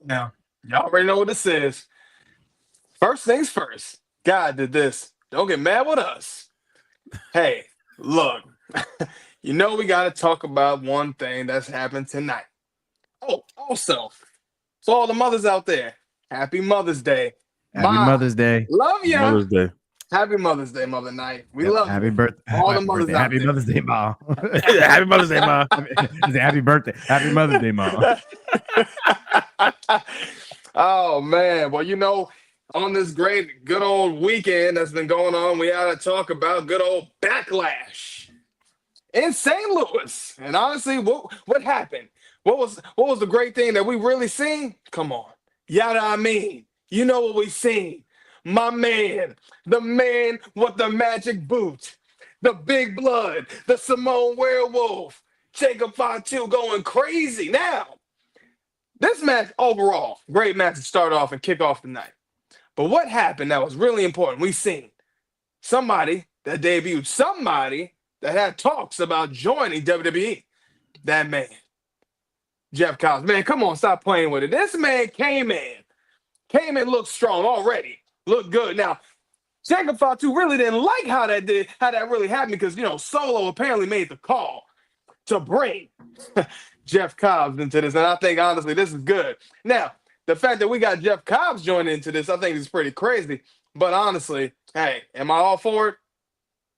Now, y'all already know what this is. First things first. God did this. Don't get mad with us. Hey, look, we got to talk about one thing that's happened tonight. Oh, also, so all the mothers out there, happy Mother's Day. Happy Ma, Mother's Day. love ya. Mother's Day. Happy Mother's Day, Mother Night. We Yep. love Happy you. birthday. All the Happy mothers birthday. out Happy there. Mother's Day, Mom. Happy Mother's Day, Ma. Happy birthday. Happy Mother's Day, Mom. Oh man, well, on this great, good old weekend that's been going on, we ought to talk about good old Backlash in St. Louis. And honestly, what happened? What was the great thing that we really seen? Come on, yada I mean, you know what we seen? My man, the man with the magic boot, the big blood, the Simone werewolf, Jacob Fatu going crazy now. This match overall, great match to start off and kick off the night. But what happened that was really important? We seen somebody that debuted, somebody that had talks about joining WWE. That man, Jeff Cobbs. Man, come on, stop playing with it. This man came in, looked strong already, looked good. Now, Jacob Fatu really didn't like how that really happened because Solo apparently made the call to bring Jeff Cobbs into this. And I think, honestly, this is good. Now, the fact that we got Jeff Cobbs joining into this, I think is pretty crazy. But honestly, hey, am I all for it?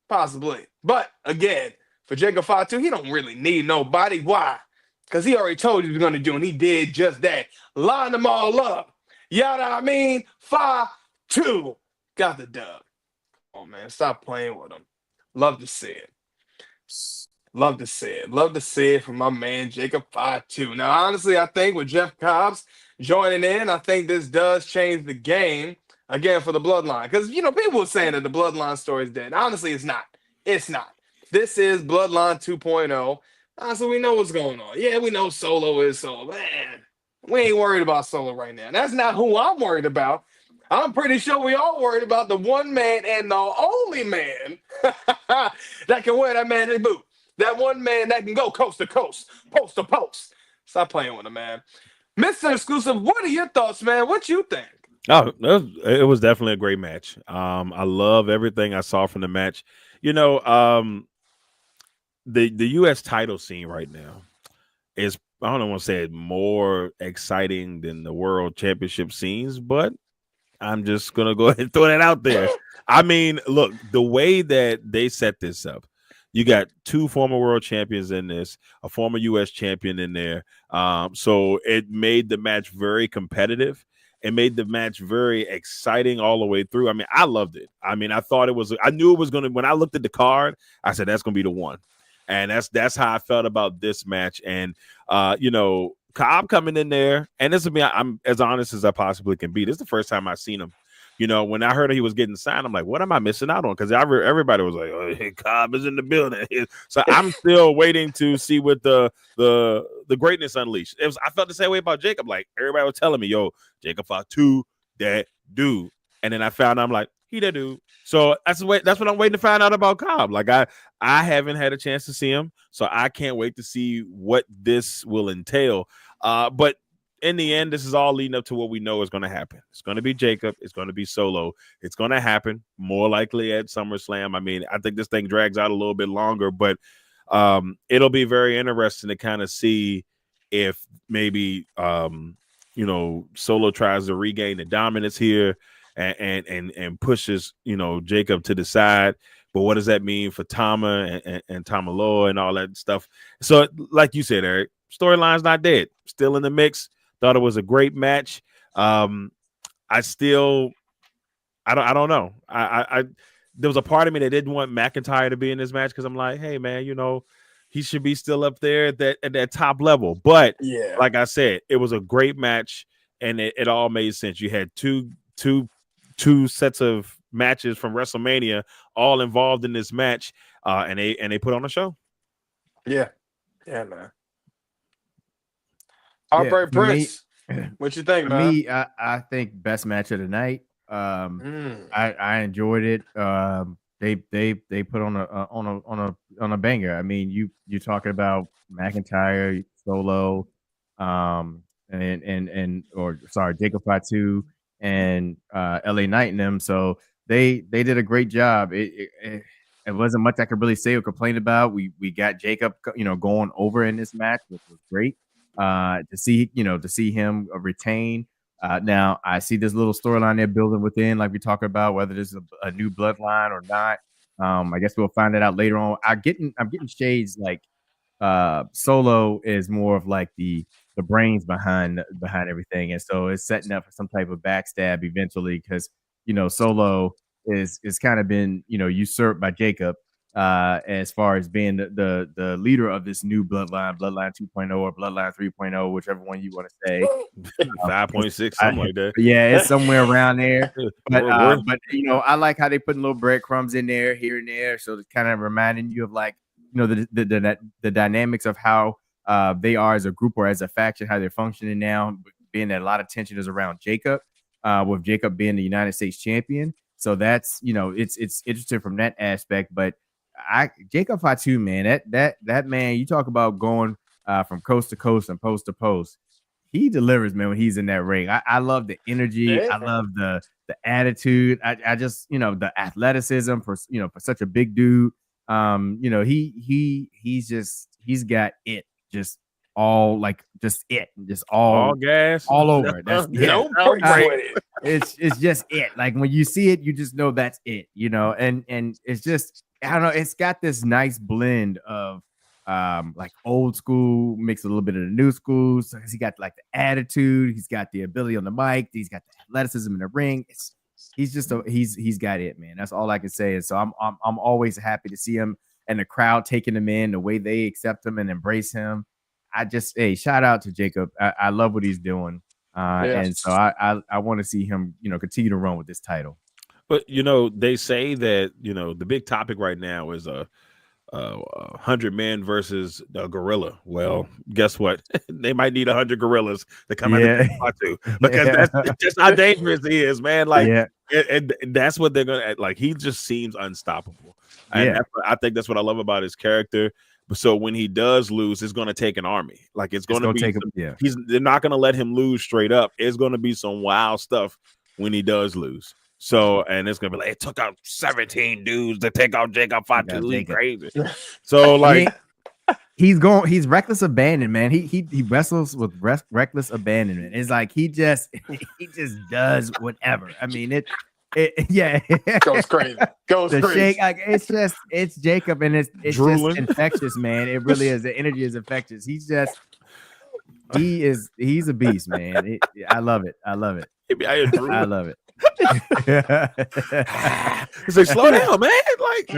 Possibly. But again, for Jacob Fatu, he don't really need nobody. Why? Because he already told you he was going to do, and he did just that. Line them all up. Yada I mean? Fatu got the dub. Oh, man, stop playing with him. Love to see it. Love to see it. Love to see it from my man Jacob Fatu. Now, honestly, I think with Jeff Cobbs joining in, I think this does change the game again for the Bloodline. Because people were saying that the Bloodline story is dead. Honestly, it's not. It's not. This is Bloodline 2.0. Honestly, we know what's going on. Yeah, we know Solo is Solo. Man, we ain't worried about Solo right now. That's not who I'm worried about. I'm pretty sure we all worried about the one man and the only man that can wear that magic boot. That one man that can go coast to coast, post to post. Stop playing with him, man. Mr. Exclusive, what are your thoughts, man? What you think? Oh, it was definitely a great match. I love everything I saw from the match. The U.S. title scene right now is, I don't want to say it more exciting than the world championship scenes, but I'm just going to go ahead and throw that out there. I mean, look, the way that they set this up, you got two former world champions in this, a former U.S. champion in there. So it made the match very competitive. It made the match very exciting all the way through. I mean, I loved it. I mean, I knew it was going to, when I looked at the card, I said, that's going to be the one. And that's how I felt about this match. And, Cobb coming in there, and this is me, I'm as honest as I possibly can be. This is the first time I've seen him. When I heard he was getting signed, I'm like, what am I missing out on? Because everybody was like, oh, hey, Cobb is in the building. So I'm still waiting to see what the greatness unleashed. I felt the same way about Jacob. Like, everybody was telling me, yo, Jacob Fatu, that dude. And then I found out, I'm like, he that dude. So that's what I'm waiting to find out about Cobb. Like, I haven't had a chance to see him, so I can't wait to see what this will entail. But in the end, this is all leading up to what we know is going to happen. It's going to be Jacob. It's going to be Solo. It's going to happen more likely at SummerSlam. I mean, I think this thing drags out a little bit longer, but it'll be very interesting to kind of see if maybe Solo tries to regain the dominance here and pushes Jacob to the side. But what does that mean for Tama and Tamaloa and all that stuff? So, like you said, Eric, storyline's not dead. Still in the mix. Thought it was a great match. I don't know. There was a part of me that didn't want McIntyre to be in this match because I'm like, hey man, he should be still up there at that top level. But Yeah. like I said, it was a great match and it all made sense. You had two sets of matches from WrestleMania all involved in this match, and they put on a show. Yeah, man. Heartbreak Prince. What you think, man? Me, I think best match of the night. I enjoyed it. They put on a banger. I mean, you talking about McIntyre, Solo, Jacob Fatu and LA Knight and them. So they did a great job. It wasn't much I could really say or complain about. We got Jacob, going over in this match, which was great. To see him retain. Now I see this little storyline they're building within, like we talked about, whether this is a new bloodline or not. I guess we'll find it out later on. I'm getting shades like Solo is more of like the brains behind everything, and so it's setting up for some type of backstab eventually because Solo is kind of been usurped by Jacob as far as being the leader of this new bloodline 2.0 or bloodline 3.0, whichever one you want to say. 5.6, something like that. Yeah, it's somewhere around there. But I like how they putting little breadcrumbs in there here and there, so it's kind of reminding you of like the dynamics of how they are as a group or as a faction, how they're functioning now, being that a lot of tension is around Jacob, with Jacob being the United States champion. So that's it's interesting from that aspect. But Jacob Fatu, man, that man, you talk about going from coast to coast and post to post. He delivers, man, when he's in that ring. I love the energy. Yeah. I love the attitude. I just the athleticism for such a big dude. He's got it. Just all gas all over. That's no it's just it. Like when you see it, you just know that's it. And it's just I don't know. It's got this nice blend of like old school mixed a little bit of the new school. So he got like the attitude. He's got the ability on the mic. He's got the athleticism in the ring. He's got it, man. That's all I can say. And so I'm always happy to see him and the crowd taking him in, the way they accept him and embrace him. Shout out to Jacob. I love what he's doing. And so I want to see him, continue to run with this title. But they say that the big topic right now is 100 men versus a gorilla. Well, guess what? They might need 100 gorillas to come out to because that's just how dangerous he is, man. Like, and that's what they're gonna like. He just seems unstoppable. And I think that's what I love about his character. So when he does lose, it's going to take an army. Like it's going to be. They're not going to let him lose straight up. It's going to be some wild stuff when he does lose. So, and it's gonna be like it took out 17 dudes to take out Jacob Fatu. He's crazy. So, like, he's reckless abandon, man. He wrestles with reckless abandonment. It's like he just does whatever. I mean, it goes crazy. Shake, like it's Jacob, and it's just infectious, man. It really is. The energy is infectious. He's a beast, man. I love it. I love it. Say, slow down, man. Like,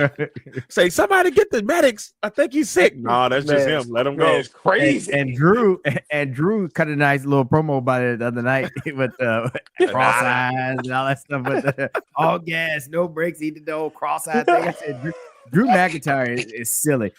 say, somebody get the medics. I think he's sick. No, that's just him. Let him go. It's crazy. And Drew cut a nice little promo about it the other night with cross eyes and all that stuff. But all gas, no brakes, eat the old cross eye thing. I said, Drew McIntyre is silly.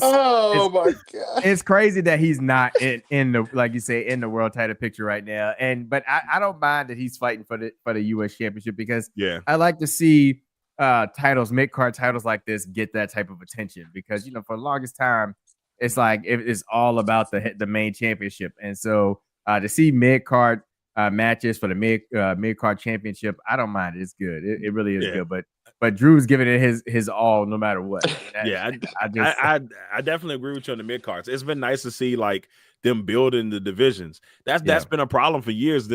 Oh my god! It's crazy that he's not in the, like you say, in the world title picture right now. But I don't mind that he's fighting for the U.S. Championship because I like to see titles, mid-card titles like this get that type of attention because for the longest time it's like it's all about the main championship, and so to see mid-card matches for the mid-card championship, I don't mind it. It's good. It really is good, but Drew's giving it his all no matter what. I definitely agree with you on the mid cards. It's been nice to see like them building the divisions. That's been a problem for years.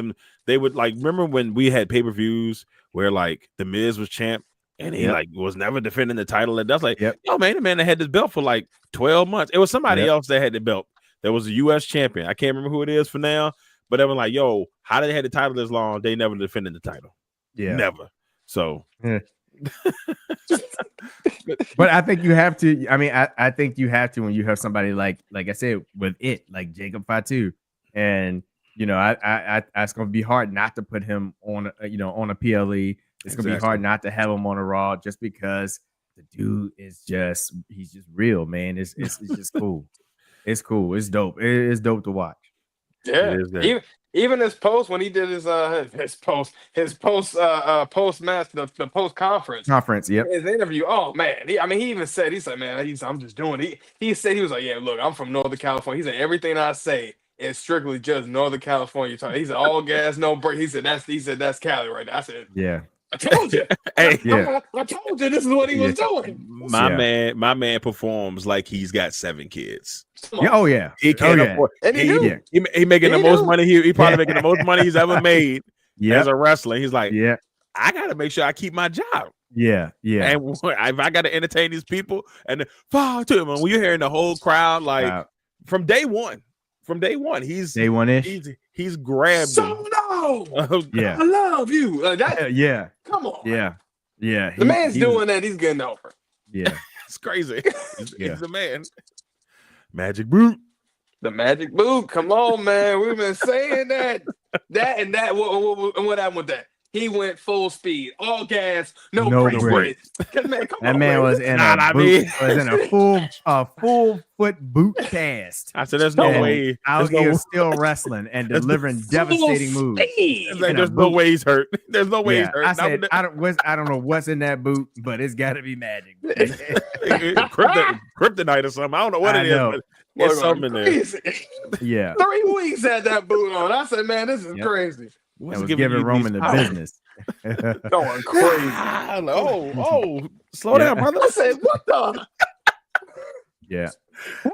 They would like remember when we had pay-per-views where like the Miz was champ and he like was never defending the title, and that's like yo man, the man that had this belt for like 12 months. It was somebody else that had the belt. There was a U.S. champion. I can't remember who it is for now, but they were like, yo, how did they have the title this long? They never defended the title. Never. So but I think you have to. I mean, I think you have to when you have somebody like I said with it, like Jacob Fatu, and it's going to be hard not to put him on on a PLE. It's going to be hard not to have him on a Raw just because the dude is he's just real, man. It's just cool. It's cool. It's dope. It's dope to watch. Yeah. Even his post when he did his post match, the post conference. Yep. His interview. Oh man. He even said, he's like, man, I'm just doing it. He said he was like, yeah, look, I'm from Northern California. He said everything I say is strictly just Northern California talk. He said all gas, no break. He said that's Cali right now. I said, Yeah. I told you. Hey, I told you this is what he was doing. my man performs like he's got 7 kids. Yeah, oh yeah. He can't afford. And he do. He making the most money. He probably making the most money he's ever made as a wrestler. He's like, I got to make sure I keep my job. Yeah. And if I got to entertain these people, and when you're hearing the whole crowd, like from day one, he's day one-ish. He's grabbed. So no, yeah, I love you. Like that. Yeah, come on. Yeah. The man's doing that. He's getting over. Yeah, it's crazy. He's the man. Magic boot. The magic boot. Come on, man. We've been saying that. What happened with that? He went full speed, all gas, no brakes. That man was in a full foot boot cast. I said, "There's no way out here still wrestling and delivering devastating moves." It's like there's no way he's hurt. There's no way he's hurt. I said, I don't know what's in that boot, but it's got to be magic. Kryptonite or something. I don't know what it is. But it's something crazy. There. 3 weeks had that boot on. I said, "Man, this is crazy." That was giving Roman the business. Going crazy. Slow down, brother. I said, what the? Yeah.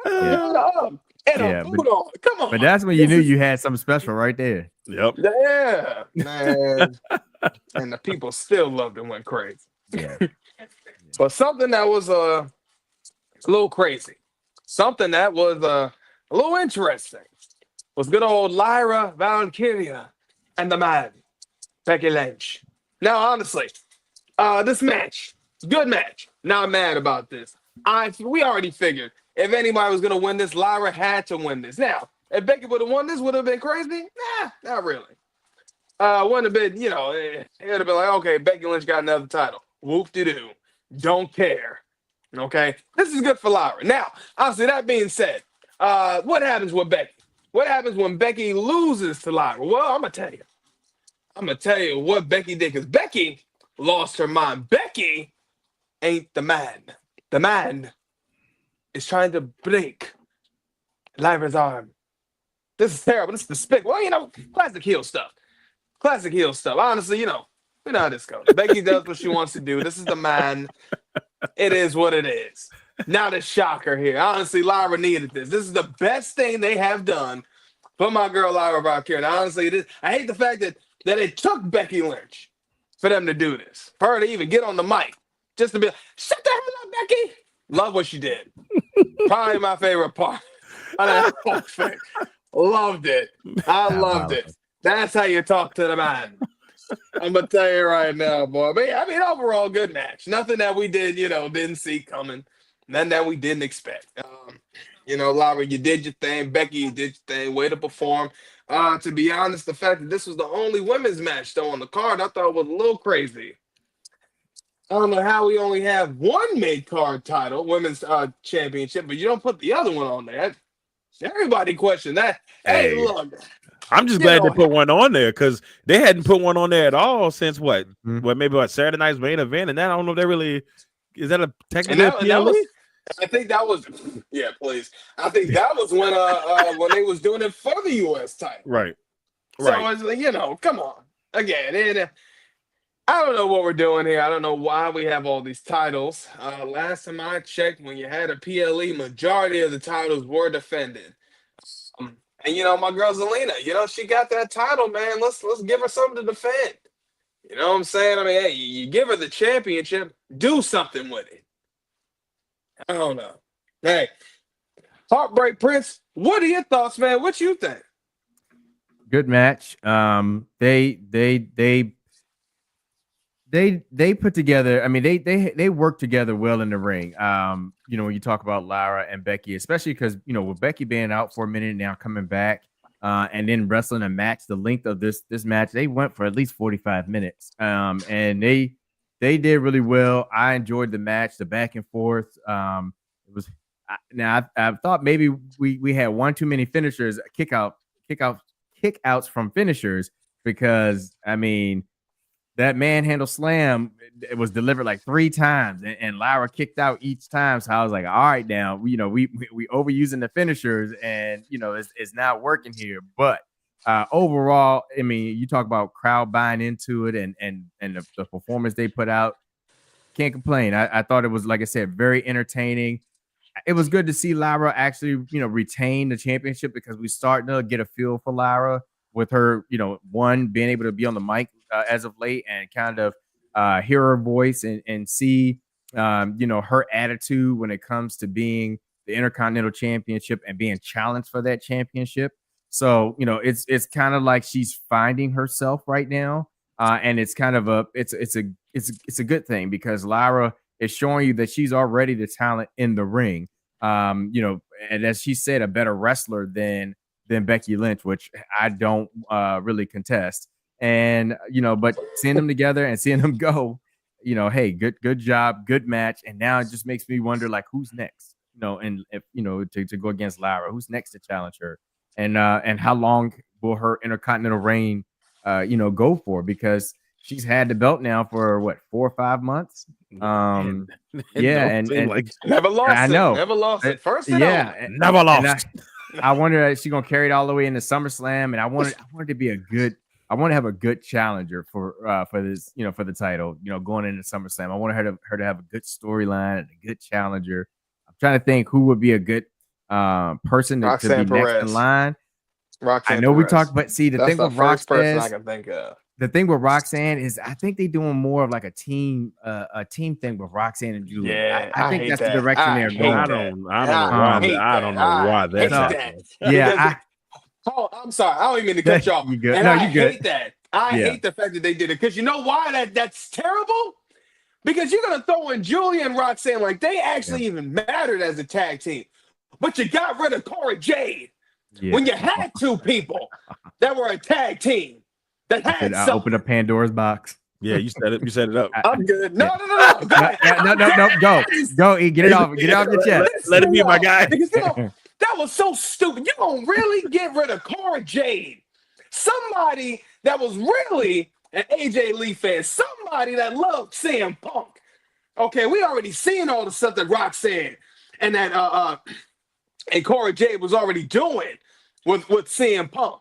And a boot on. Come on. But that's when you knew you had something special right there. Yep. Yeah, man. And the people still loved it, went crazy. Yeah. But something that was a little crazy, something that was a little interesting, was good old Lyra Valkyria and the man, Becky Lynch. Now, honestly, this match, good match. Not mad about this. We already figured if anybody was going to win this, Lyra had to win this. Now, if Becky would have won this, would have been crazy? Nah, not really. Wouldn't have been, it would have been like, okay, Becky Lynch got another title. Whoop-de-doo. Don't care. Okay? This is good for Lyra. Now, honestly, that being said, what happens with Becky? What happens when Becky loses to Lyra? Well, I'm going to tell you. I'm going to tell you what Becky did, because Becky lost her mind. Becky ain't the man. The man is trying to break Lyra's arm. This is terrible. This is despicable. Well, classic heel stuff. Classic heel stuff. Honestly, we know how this goes. Becky does what she wants to do. This is the man. It is what it is. Not a shocker here. Honestly, Lyra needed this. This is the best thing they have done for my girl Lyra Valkyria. And honestly, I hate the fact that it took Becky Lynch for them to do this. For her to even get on the mic. Just to be like, shut the hell up, Becky. Love what she did. Probably my favorite part. Loved it. I loved it. That's how you talk to the man. I'm going to tell you right now, boy. But I mean, overall, good match. Nothing that we did, didn't see coming. Nothing that we didn't expect. Lyra, you did your thing. Becky, you did your thing. Way to perform. To be honest, the fact that this was the only women's match, though, on the card, I thought was a little crazy. I don't know how we only have one mid-card title, women's championship, but you don't put the other one on there. Everybody questioned that. Hey, look. I'm just glad they put one on there, because they hadn't put one on there at all since maybe Saturday night's main event, and then I don't know if they really is that a technical PLE? I think that was please. I think that was when they was doing it for the US title. Right. So I was like, come on. Again, I don't know what we're doing here. I don't know why we have all these titles. Last time I checked, when you had a PLE, majority of the titles were defended. And my girl Zelina, she got that title, man. Let's give her something to defend. You know what I'm saying? I mean, hey, you give her the championship, do something with it. I don't know. Hey, Heartbreak Prince, what are your thoughts, man? What you think? Good match. They put together. I mean, they work together well in the ring. When you talk about Lyra and Becky, especially because with Becky being out for a minute now, coming back, and then wrestling a match, the length of this match, they went for at least 45 minutes. And they did really well. I enjoyed the match, the back and forth. It was now I thought maybe we had one too many finishers, kickouts from finishers, because I mean, that manhandle slam, it was delivered like 3 times, and Lyra kicked out each time. So I was like, all right, now we overusing the finishers, and it's not working here. But overall, I mean, you talk about crowd buying into it, and the performance they put out. Can't complain. I thought it was, like I said, very entertaining. It was good to see Lyra actually, retain the championship, because we starting to get a feel for Lyra with her, one, being able to be on the mic as of late, and kind of hear her voice and see, her attitude when it comes to being the Intercontinental Championship and being challenged for that championship. So, it's kind of like she's finding herself right now. And it's kind of it's a good thing, because Lyra is showing you that she's already the talent in the ring. And as she said, a better wrestler than Becky Lynch, which I don't really contest. And but seeing them together and seeing them go, hey, good job, good match. And now it just makes me wonder, like, who's next? And if to go against Lyra, who's next to challenge her, and how long will her Intercontinental reign go for, because she's had the belt now for what, 4 or 5 months. And like never lost. I know, never lost it. First, never lost. I wonder if she's gonna carry it all the way into SummerSlam, and I wanted to be I want to have a good challenger for this, for the title, going into SummerSlam. I want her to have a good storyline and a good challenger. I'm trying to think who would be a good person to be next in line. Roxanne I know Perez. we talked, but see, the thing with Roxanne, I can think of. The thing with Roxanne is, I think they're doing more of like a team thing with Roxanne and Julia. Yeah, I think that's the direction they're going. I don't know why that's yeah. I'm sorry. I don't even mean to cut you off. You good? And No, I you good. hate that. I hate the fact that they did it, because you know why that's terrible? Because you're gonna throw in Julia and Roxanne like they actually even mattered as a tag team, but you got rid of Cora Jade when you had 2 people that were a tag team that had I opened up Pandora's box. Yeah, you set it up. I'm good. No. Go. Get it off your chest. Let it be my guy. Because, that was so stupid. You're gonna really get rid of Cora Jade, somebody that was really an AJ Lee fan, somebody that loved CM Punk. Okay, we already seen all the stuff that Roxanne and that and Cora Jade was already doing with CM Punk.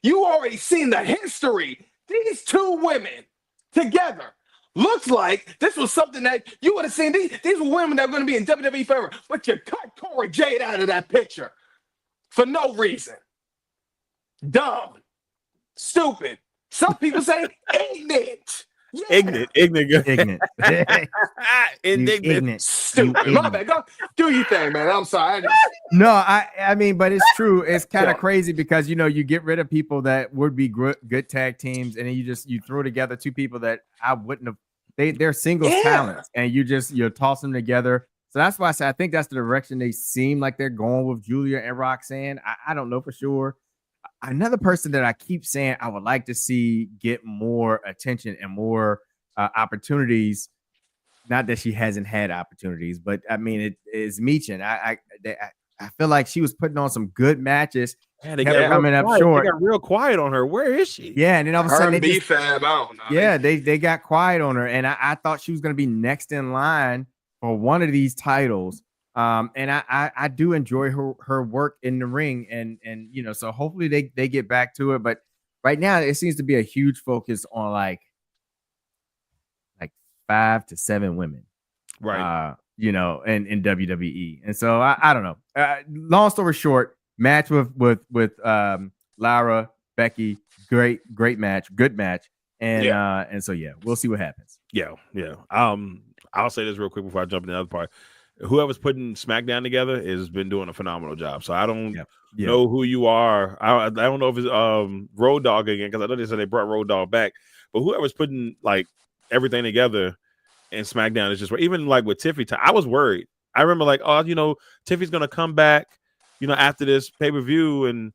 You already seen the history. These 2 women together. Looks like this was something that you would have seen. These were women that were going to be in WWE forever, but you cut Cora Jade out of that picture for no reason. Dumb. Stupid. Some people say ignorant. Yeah. Ignorant. Indignant. Stupid. My bad. Go do your thing, man. I'm sorry. No, I mean, but it's true. It's kind of crazy, because you get rid of people that would be good tag teams, and then you throw together 2 people that I wouldn't have. They're singles talents, and you toss them together. So that's why I say I think that's the direction they seem like they're going with Julia and Roxanne. I don't know for sure. Another person that I keep saying I would like to see get more attention and more opportunities. Not that she hasn't had opportunities, but I mean, it is Michin. I feel like she was putting on some good matches. Man, they got coming up short. They got real quiet on her. Where is she? Yeah, and then all of a sudden Fab, I don't know. Yeah, they got quiet on her, and I thought she was going to be next in line for one of these titles. And I do enjoy her work in the ring, and so hopefully they get back to it. But right now it seems to be a huge focus on like 5 to 7 women, right? In WWE, and so I don't know. Long story short, match with Lyra, Becky, great match, good match, and so we'll see what happens. Yeah. I'll say this real quick before I jump in the other part. Whoever's putting SmackDown together has been doing a phenomenal job. So I don't know who you are. I don't know if it's Road Dogg again, because I know they said they brought Road Dogg back. But whoever's putting like everything together in SmackDown is just, even like with Tiffy, I was worried. I remember like, Tiffy's gonna come back, after this pay-per-view, and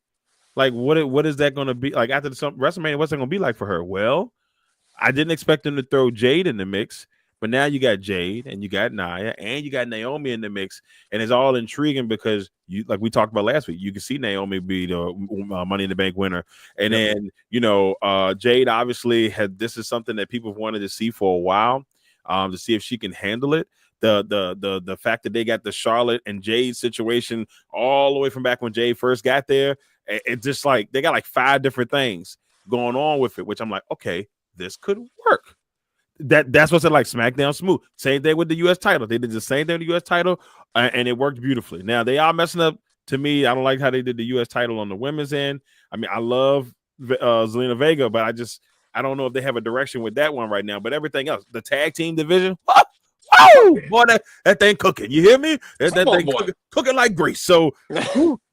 like what is that gonna be like after the WrestleMania? What's that gonna be like for her? Well, I didn't expect them to throw Jade in the mix. But now you got Jade and you got Nia and you got Naomi in the mix, and it's all intriguing because you, like we talked about last week, you can see Naomi be the Money in the Bank winner, and then Jade obviously had, this is something that people have wanted to see for a while, to see if she can handle it. The fact that they got the Charlotte and Jade situation all the way from back when Jade first got there, it's just like they got like 5 different things going on with it, which I'm like, okay, this could work. That's what's like SmackDown smooth. Same thing with the U.S. title. They did the same thing with the U.S. title, and it worked beautifully. Now they are messing up. To me, I don't like how they did the U.S. title on the women's end. I mean, I love Zelina Vega, but I don't know if they have a direction with that one right now. But everything else, the tag team division, oh boy, that thing cooking. You hear me? That thing cooking like grease. So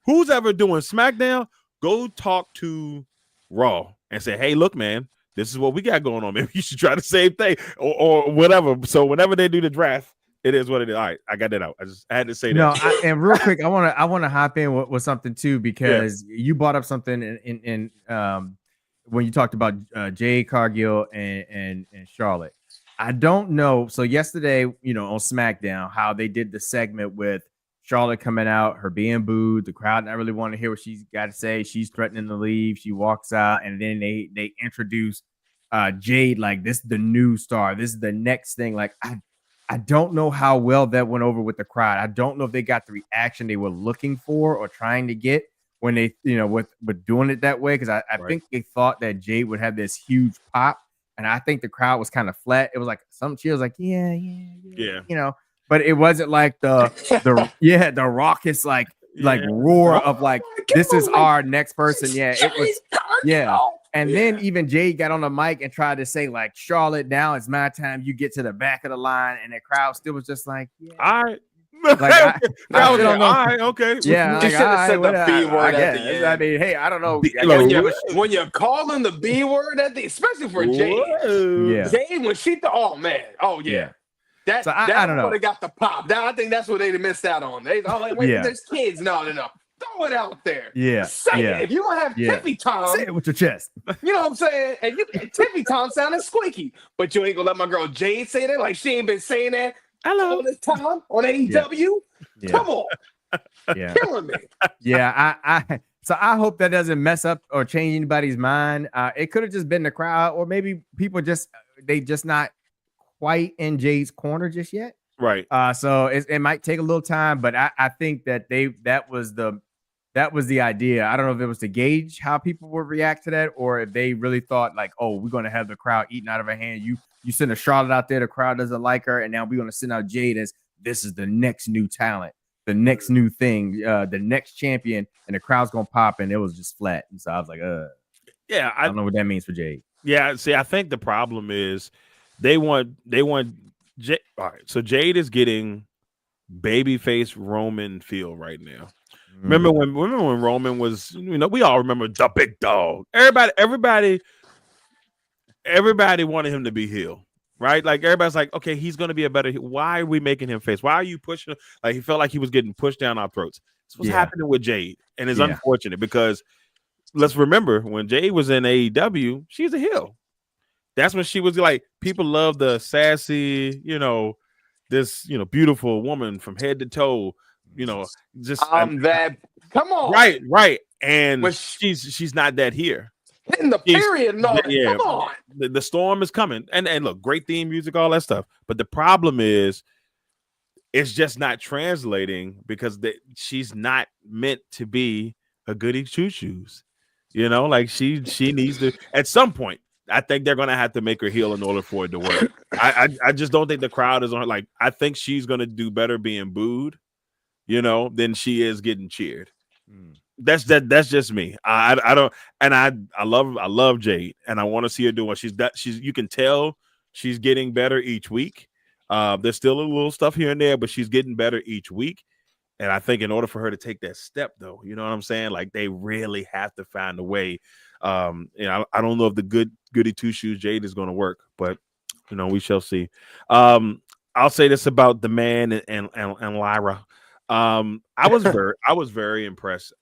who's ever doing SmackDown? Go talk to Raw and say, hey, look, man, this is what we got going on. Maybe you should try the same thing or whatever. So whenever they do the draft, it is what it is. All right, I got that out. I had to say that. No, and real quick, I want to hop in with something too, because you brought up something in when you talked about Jade Cargill and Charlotte. I don't know. So yesterday, on SmackDown, how they did the segment with Charlotte coming out, her being booed, the crowd not really want to hear what she's got to say. She's threatening to leave. She walks out, and then they introduce Jade like this is the new star. This is the next thing. Like I don't know how well that went over with the crowd. I don't know if they got the reaction they were looking for or trying to get when they, with doing it that way. Because I think they thought that Jade would have this huge pop, and I think the crowd was kind of flat. It was like some cheers, like yeah. But it wasn't like the raucous like roar of like this is our next person. Yeah, it was And then even Jade got on the mic and tried to say like Charlotte, now it's my time. You get to the back of the line, and the crowd still was just like, all right. Like I don't know. All right, okay. Yeah, you should have said the B word at the end. I mean, hey, I don't know. When you're calling the B word at the, especially for Jade, Jade when she That's I don't know. They got the pop. I think that's what they missed out on. They like, wait, there's kids. No. Throw it out there. Say it. If you don't have Tiffy Tom, say it with your chest. You know what I'm saying? And Tiffy Tom sounded squeaky, but you ain't gonna let my girl Jade say that. Like she ain't been saying that all this time on AEW. Come on, killing me. So I hope that doesn't mess up or change anybody's mind. It could have just been the crowd, or maybe people just not quite in Jade's corner just yet. Right. So it might take a little time, but I think that that was the idea. I don't know if it was to gauge how people would react to that, or if they really thought like, oh, we're going to have the crowd eating out of her hand. You send a Charlotte out there, the crowd doesn't like her, and now we're going to send out Jade as this is the next new talent, the next new thing, the next champion, and the crowd's going to pop, and it was just flat. And so I was like, I don't know what that means for Jade. Yeah, see, I think the problem is they want Jade. All right, so Jade is getting babyface Roman feel right now. Remember when Roman was, we all remember the big dog. Everybody wanted him to be heel, right? Like everybody's like, okay, he's going to be a better heel. Why are we making him face? Why are you pushing him? Like he felt like he was getting pushed down our throats. That's what's happening with Jade, and it's unfortunate because let's remember when Jade was in AEW, she's a heel. That's when she was like, people love the sassy, this, beautiful woman from head to toe, just that. Come on, right, and she's not that here. In the period, no, come on. The storm is coming, and look, great theme music, all that stuff. But the problem is, it's just not translating because she's not meant to be a goody two shoes. Like she needs to at some point. I think they're gonna have to make her heel in order for it to work. I just don't think the crowd is on. Like I think she's gonna do better being booed, than she is getting cheered. That's just me. I don't, and I love Jade, and I want to see her do what she's. You can tell she's getting better each week. There's still a little stuff here and there, but she's getting better each week. And I think in order for her to take that step, though, you know what I'm saying? Like they really have to find a way. I don't know if the goody two shoes Jade is going to work, but we shall see. I'll say this about the man and Lyra. I was very impressed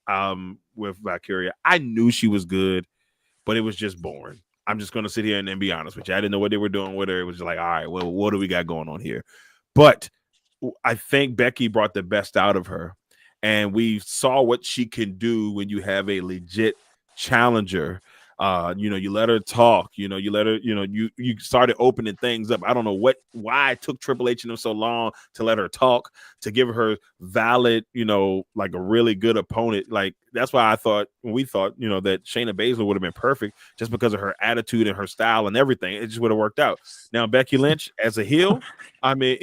with Valkyria. I knew she was good, but it was just boring. I'm just going to sit here and be honest with you. I didn't know what they were doing with her. It was just like, all right, well, what do we got going on here? But I think Becky brought the best out of her. And we saw what she can do when you have a legit challenger. You let her talk, you let her, you started opening things up. I don't know why it took Triple H and them so long to let her talk, to give her valid, like a really good opponent. Like, that's why we thought, that Shayna Baszler would have been perfect just because of her attitude and her style and everything. It just would have worked out. Now, Becky Lynch as a heel, I mean,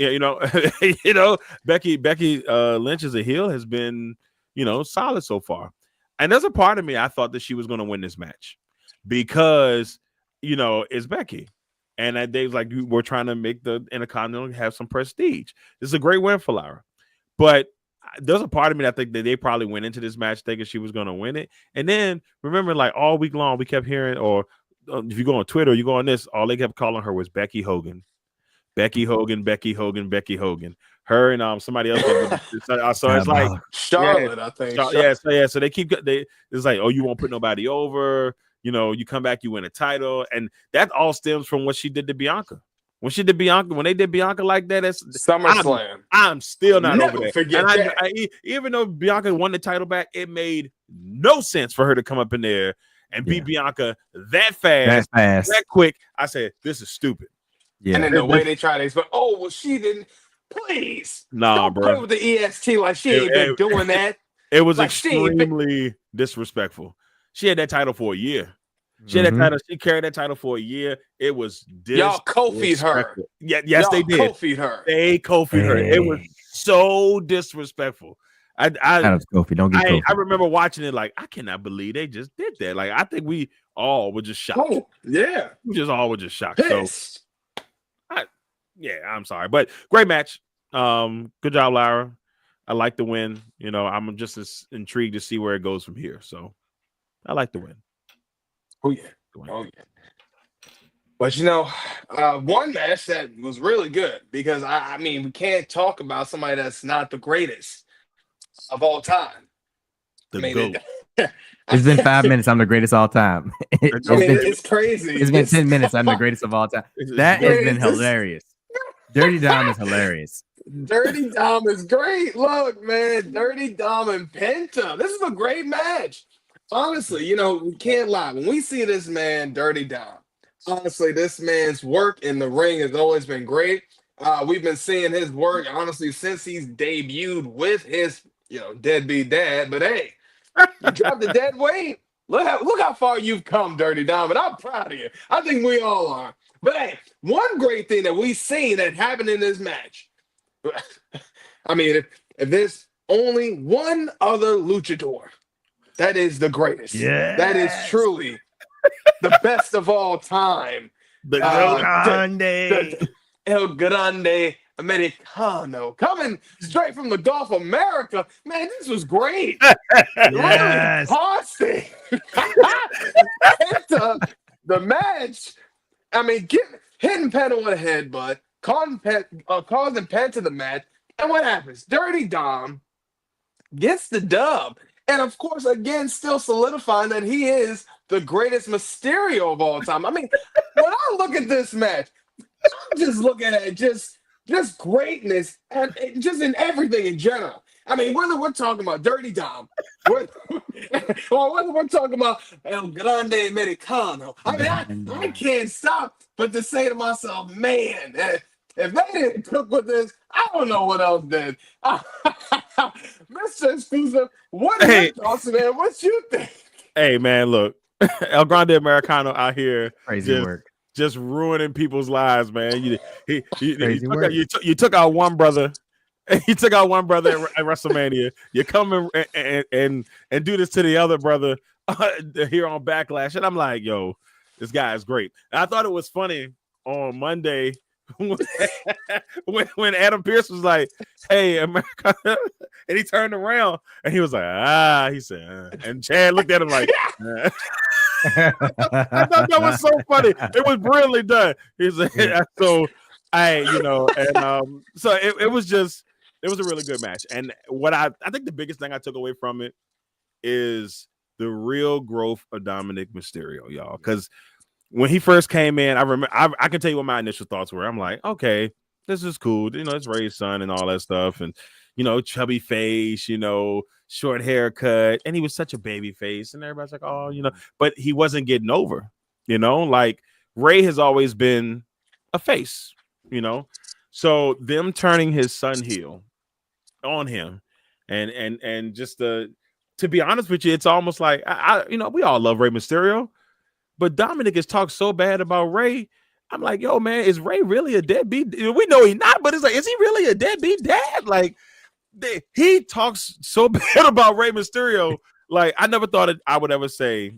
Becky Lynch as a heel has been, solid so far. And there's a part of me, I thought that she was going to win this match. Because it's Becky, and Dave's like, we're trying to make the Intercontinental have some prestige. This is a great win for Lara, but there's a part of me that I think that they probably went into this match thinking she was going to win it. And then remember, like all week long, we kept hearing, or if you go on Twitter, you go on this, all they kept calling her was Becky Hogan, Becky Hogan, Becky Hogan, Becky Hogan. Her and somebody else. So it's like Charlotte, I think. So they keep it's like, oh, you won't put nobody over. You come back, you win a title, and that all stems from what she did to Bianca. When they did Bianca like that, that's SummerSlam. I'm still not over that. Forget and that. Even though Bianca won the title back, it made no sense for her to come up in there and beat Bianca that fast, that quick. I said, this is stupid. Yeah. And then the way they try to explain, she didn't. Please, don't bro. play with the EST like she ain't been doing that. It was like extremely disrespectful. She had that title for a year. She had that title. She carried that title for a year. It was y'all Kofi'd her. Yes, y'all they did. Kofi'd her. They Kofi'd her. It was so disrespectful. I remember watching it like, I cannot believe they just did that. Like, I think we all were just shocked. Oh, yeah. We just all were just shocked. Pissed. So, I'm sorry, but great match. Good job, Lara. I like the win. I'm just as intrigued to see where it goes from here. So. I like the win. Oh, yeah. But, one match that was really good because, I mean, we can't talk about somebody that's not the greatest of all time. It's been 5 minutes. I'm the greatest of all time. It's crazy. It's been 10 minutes. I'm the greatest of all time. That has been hilarious. Dirty Dom is hilarious. Dirty Dom is great. Look, man, Dirty Dom and Penta. This is a great match. Honestly, we can't lie. When we see this man, Dirty Dom, honestly, this man's work in the ring has always been great. We've been seeing his work, honestly, since he's debuted with his, deadbeat dad. But hey, you dropped the dead weight. Look how far you've come, Dirty Dom, and I'm proud of you. I think we all are. But hey, one great thing that we've seen that happened in this match. I mean, if there's only one other luchador that is the greatest. Yes. That is truly the best of all time. The Grande. El Grande Americano. Coming straight from the Gulf of America. Man, this was great. Yes. Really the match, I mean, hitting Penta on the head, but causing Penta the match. And what happens? Dirty Dom gets the dub. And of course, again, still solidifying that he is the greatest Mysterio of all time. I mean, when I look at this match, I'm just looking at just greatness and just in everything in general. I mean, whether we're talking about Dirty Dom, or whether we're talking about El Grande Americano, I mean, I can't stop but to say to myself, man, if they didn't cook with this, I don't know what else did. Mr. Xclusive, what are your thoughts, man? What you think? Hey, man, look, El Grande Americano out here. Crazy work. Just ruining people's lives, man. You took out one brother. You took out one brother at WrestleMania. You come and do this to the other brother here on Backlash. And I'm like, yo, this guy is great. And I thought it was funny on Monday when Adam Pearce was like, hey, America, and he turned around and he was like, he said, and Chad looked at him like, I thought that was so funny. It was brilliantly done. He said, so it was a really good match. And what I think the biggest thing I took away from it is the real growth of Dominic Mysterio, y'all. Because when he first came in, I remember I can tell you what my initial thoughts were. I'm like, okay, this is cool. You know, it's Ray's son and all that stuff, and chubby face, short haircut, and he was such a baby face, and everybody's like, oh, but he wasn't getting over. Like Ray has always been a face. So them turning his son heel on him, and just to be honest with you, it's almost like we all love Rey Mysterio. But Dominic has talked so bad about Ray. I'm like, yo, man, is Ray really a deadbeat? We know he's not, but it's like, is he really a deadbeat dad? Like, he talks so bad about Rey Mysterio. Like, I never thought I would ever say,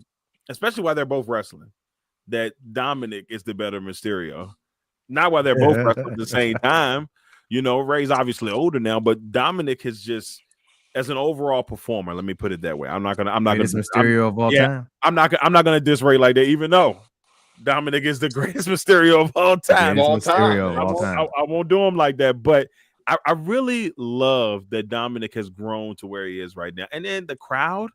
especially while they're both wrestling, that Dominic is the better Mysterio. Not while they're both wrestling at the same time. Ray's obviously older now, but Dominic has just, as an overall performer, let me put it that way. I'm not gonna Mysterio of all time. I'm not gonna diss Ray like that, even though Dominic is the greatest Mysterio of all time. I won't do him like that, but I really love that Dominic has grown to where he is right now. And then the crowd,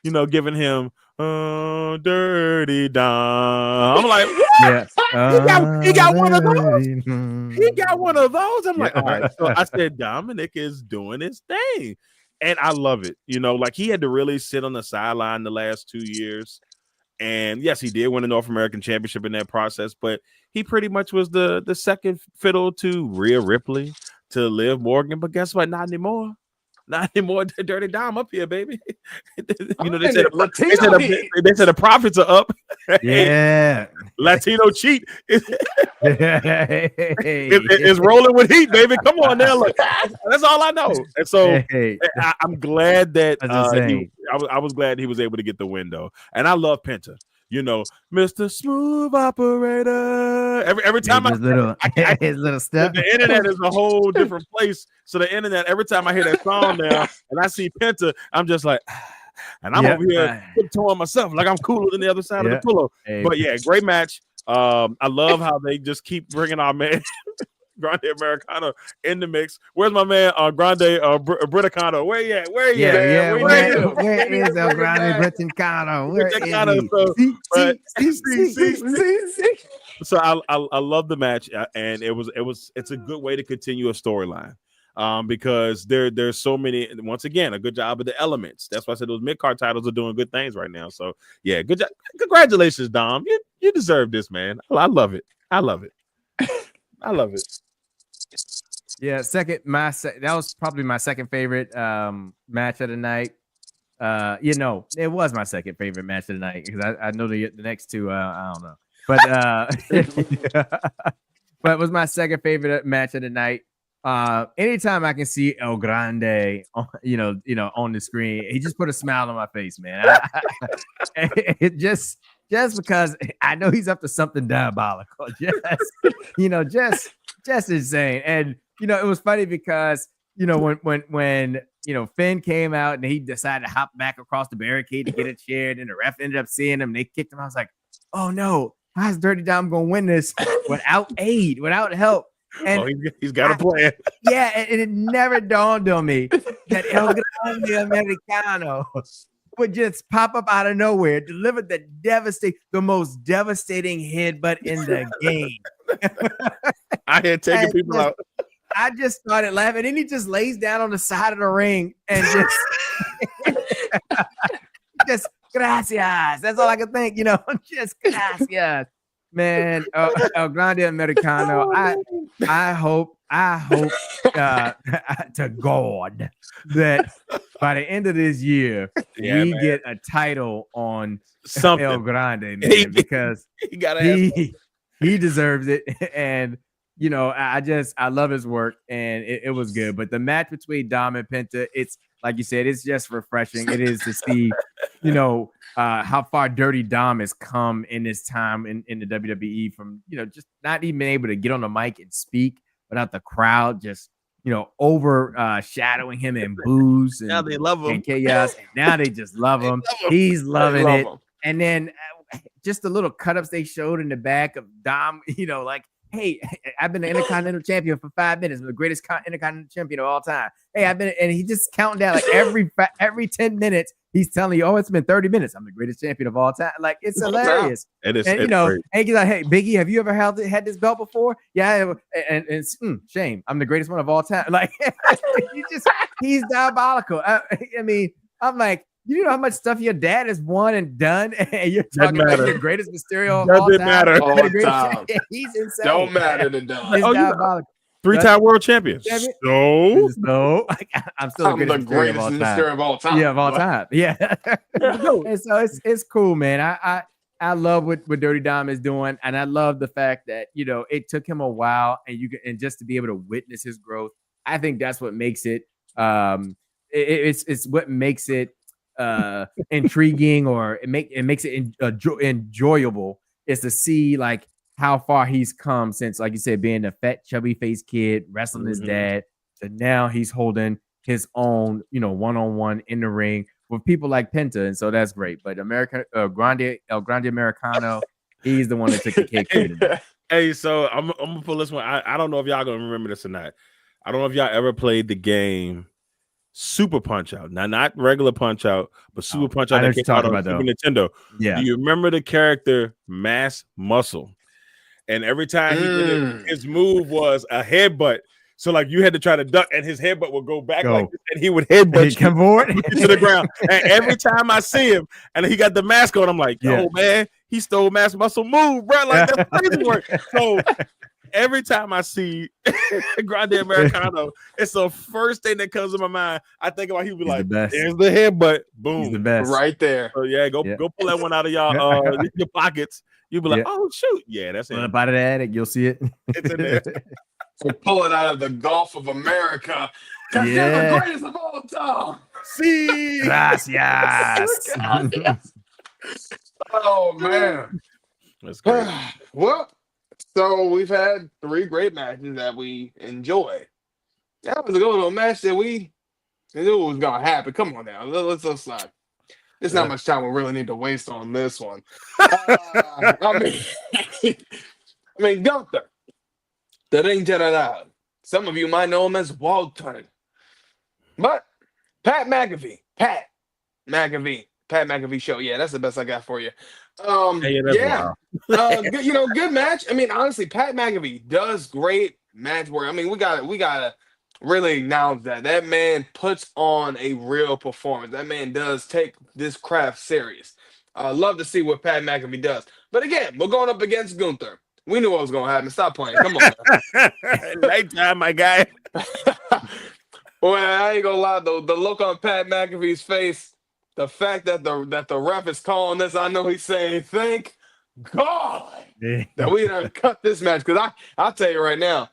giving him Dirty Dom. I'm like, what? Yeah. He got one of those. He got one of those. I'm like, all right. So I said Dominic is doing his thing. And I love it. Like he had to really sit on the sideline the last 2 years. And yes, he did win the North American Championship in that process, but he pretty much was the second fiddle to Rhea Ripley, to Liv Morgan. But guess what? Not anymore. Not anymore. Dirty Dom up here, baby. They said the profits are up. Yeah. Latino cheat is rolling with heat, baby. Come on now. Look, that's all I know. And so I'm glad that I was glad he was able to get the window. And I love Penta. Mr. Smooth Operator. Every time his little step. The internet is a whole different place. So the internet, every time I hear that song now and I see Penta, I'm just like, and I'm over here tiptoeing myself like I'm cooler than the other side of the pillow. But yeah, great match. I love how they just keep bringing our man Grande Americano in the mix. Where's my man Grande Briticano? Where he at? Where he at? Where is El Grande Briticano? So I love the match, and it's a good way to continue a storyline. Because there's so many. Once again, a good job of the elements. That's why I said those mid-card titles are doing good things right now. So yeah, good job. Congratulations, Dom. You deserve this, man. I love it. I love it. Yeah, that was probably my second favorite match of the night. It was my second favorite match of the night because I know the next two. I don't know, but but it was my second favorite match of the night. Anytime I can see El Grande, on the screen, he just put a smile on my face, man. It just because I know he's up to something diabolical, just insane. And it was funny because when Finn came out and he decided to hop back across the barricade to get a chair, and the ref ended up seeing him. They kicked him. I was like, oh no, how's Dirty Dom gonna win this without aid, without help? And he's got a plan. Yeah, and it never dawned on me that El Grande Americano would just pop up out of nowhere, deliver the most devastating headbutt in the game. I had taking people out. I just started laughing. And then he just lays down on the side of the ring and just gracias. That's all I could think, just gracias. Man, El Grande Americano. I hope to God that by the end of this year we get a title on something El Grande, man, because he deserves it. And I love his work, and it was good. But the match between Dom and Penta, it's like you said, it's just refreshing. It is to see, how far Dirty Dom has come in this time in the WWE, from just not even able to get on the mic and speak without the crowd just overshadowing him and boos. And now they love him. And chaos. And now they just love him. He's loving it. And then just the little cut-ups they showed in the back of Dom, like, hey, I've been the Intercontinental Champion for 5 minutes. I'm the greatest Intercontinental Champion of all time. Hey, and he just counting down like every 10 minutes. he's telling you, oh, it's been 30 minutes. I'm the greatest champion of all time. Like, it's hilarious. It is. And you know, and he's like, hey, Biggie, have you ever had this belt before? Yeah, and shame. I'm the greatest one of all time. Like, he's diabolical. I mean, I'm like, you know how much stuff your dad has won and done, and you're talking about the greatest Mysterio of all time. He's insane. Don't matter to Don. He's diabolical. 3-time world champion. So I'm still the greatest Mysterio of all time. Yeah, of all time. Yeah. And so it's cool, man. I love what Dirty Dom is doing, and I love the fact that, you know, it took him a while, and just to be able to witness his growth. I think that's what makes it. It's what makes it intriguing, or it makes it enjoyable, is to see like how far he's come since, like you said, being a fat chubby faced kid wrestling his dad, to now he's holding his own, you know, one-on-one in the ring with people like Penta, and so that's great. But El Grande Americano, he's the one that took the cake. Hey, so I'm gonna pull this one. I don't know if y'all gonna remember this or not. I don't know if y'all ever played the game Super Punch Out. Now, not regular Punch Out, but Super Punch Out that came out on Super Nintendo. Yeah. Do you remember the character Mass Muscle? And every time he did it, his move was a headbutt. So, like, you had to try to duck, and his headbutt would go back like this, and he would headbutt you, come forward to the ground. And every time I see him, and he got the mask on, I'm like, yo, man, he stole Mass Muscle move, bro. Like, that's crazy work. So, every time I see Grande Americano, it's the first thing that comes to my mind. I think about he'll be like, there's the headbutt, boom, he's the best right there. So go pull that one out of y'all your pockets. You'll be like, oh shoot, yeah, that's it. Out of the attic, you'll see it. It's in there. So pull it out of the Gulf of America. Because they're the greatest of all time. See, gracias. Oh man, that's great. Well, so we've had 3 great matches that we enjoyed. That was a good little match that we knew was gonna happen. Come on now, let's slide. There's not much time we really need to waste on this one. I mean, Gunther, the Ring General. Some of you might know him as Walter. But Pat McAfee show. Yeah, that's the best I got for you. Good, you know, good match. I mean, honestly, Pat McAfee does great match work. I mean, we gotta really acknowledge that man puts on a real performance. That man does take this craft serious. I love to see what Pat McAfee does. But again, we're going up against Gunther. We knew what was going to happen. Stop playing. Come on. Nighttime, my guy. Well, I ain't gonna lie though. The look on Pat McAfee's face, the fact that the ref is calling this, I know he's saying, "Thank God that we done cut this match." Because I'll tell you right now,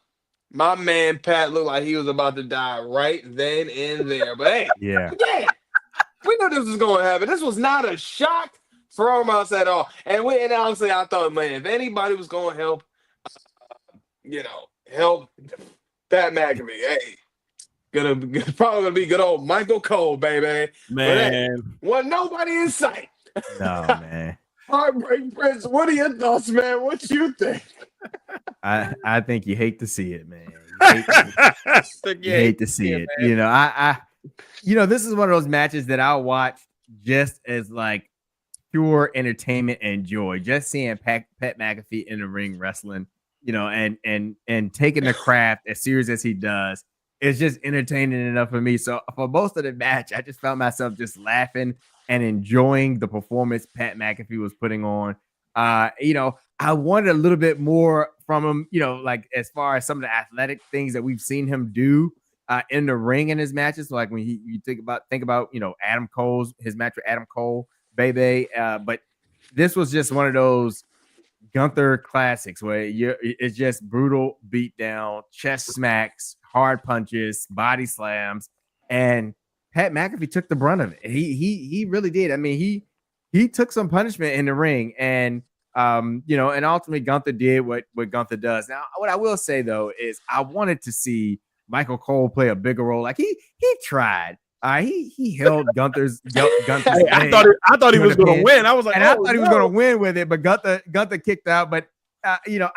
my man Pat looked like he was about to die right then and there. But hey, yeah, we knew this was going to happen. This was not a shock from us at all. And honestly, I thought, man, if anybody was going to help, help Pat McAfee, hey, probably gonna be good old Michael Cole, baby. Man, but, hey, wasn't nobody in sight. No, man. Heartbreak Prince, what are your thoughts, man? What you think? I think you hate to see it, man. You hate to see it. Man. You know, I this is one of those matches that I'll watch just as like pure entertainment and joy. Just seeing Pat McAfee in the ring wrestling, and taking the craft as serious as he does. It's just entertaining enough for me. So for most of the match, I just found myself just laughing and enjoying the performance Pat McAfee was putting on. I wanted a little bit more from him, like as far as some of the athletic things that we've seen him do in the ring in his matches. Like when you think about Adam Cole's his match with Adam Cole, baby. But this was just one of those Gunther classics where it's just brutal beatdown, chest smacks, hard punches, body slams, and Pat McAfee took the brunt of it. He really did. I mean, he took some punishment in the ring, and and ultimately Gunther did what Gunther does. Now, what I will say though is I wanted to see Michael Cole play a bigger role. Like he tried. He held Gunther's hey, I thought he was going to win. I was like, I thought he was going to win with it, but Gunther kicked out. But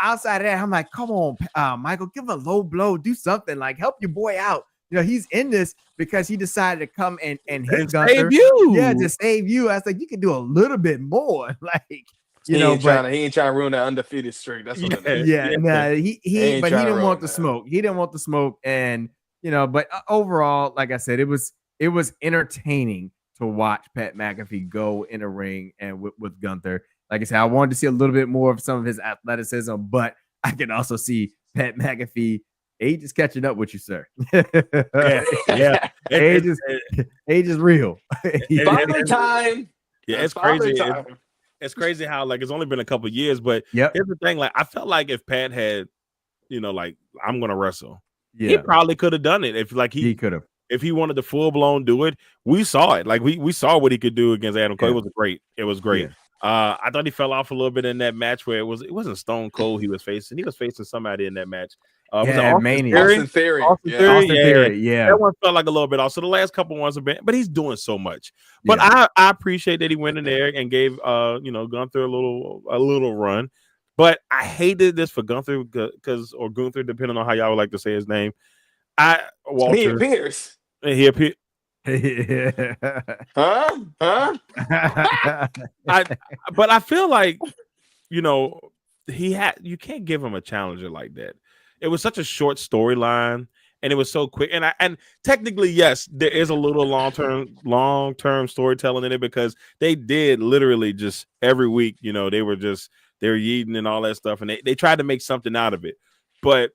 outside of that, I'm like, come on, Michael, give him a low blow, do something, like help your boy out. he's in this because he decided to come and hit And Gunther. save you. Yeah, to save you. I was like, you can do a little bit more. Like, he ain't trying to ruin that undefeated streak. That's what it is. Yeah. Nah, he didn't want the that. smoke. He didn't want the smoke. And but overall, like I said, it was entertaining to watch Pat McAfee go in a ring and with Gunther. Like I said, I wanted to see a little bit more of some of his athleticism, but I can also see Pat McAfee. Age is catching up with you, sir. Yeah. Age is real. Father time. Yeah, it's crazy. It's crazy how like it's only been a couple years, but here's the thing. Like I felt like if Pat had, like I'm gonna wrestle, he probably could have done it. If like he could have. If he wanted to full blown do it, we saw it. Like we saw what he could do against Adam Cole. It was great. It was great. Yeah. I thought he fell off a little bit in that match where it wasn't Stone Cold he was facing. He was facing somebody in that match. Austin Theory. Yeah. That one felt like a little bit off. So the last couple ones have been, but he's doing so much. But I appreciate that he went in there and gave Gunther a little run. But I hated this for Gunther or Gunther, depending on how y'all would like to say his name. He appears. He appeared. Huh? But I feel like you can't give him a challenger like that. It was such a short storyline and it was so quick. And technically, yes, there is a little long-term storytelling in it because they did literally just every week, they were yeeting and all that stuff, and they tried to make something out of it. But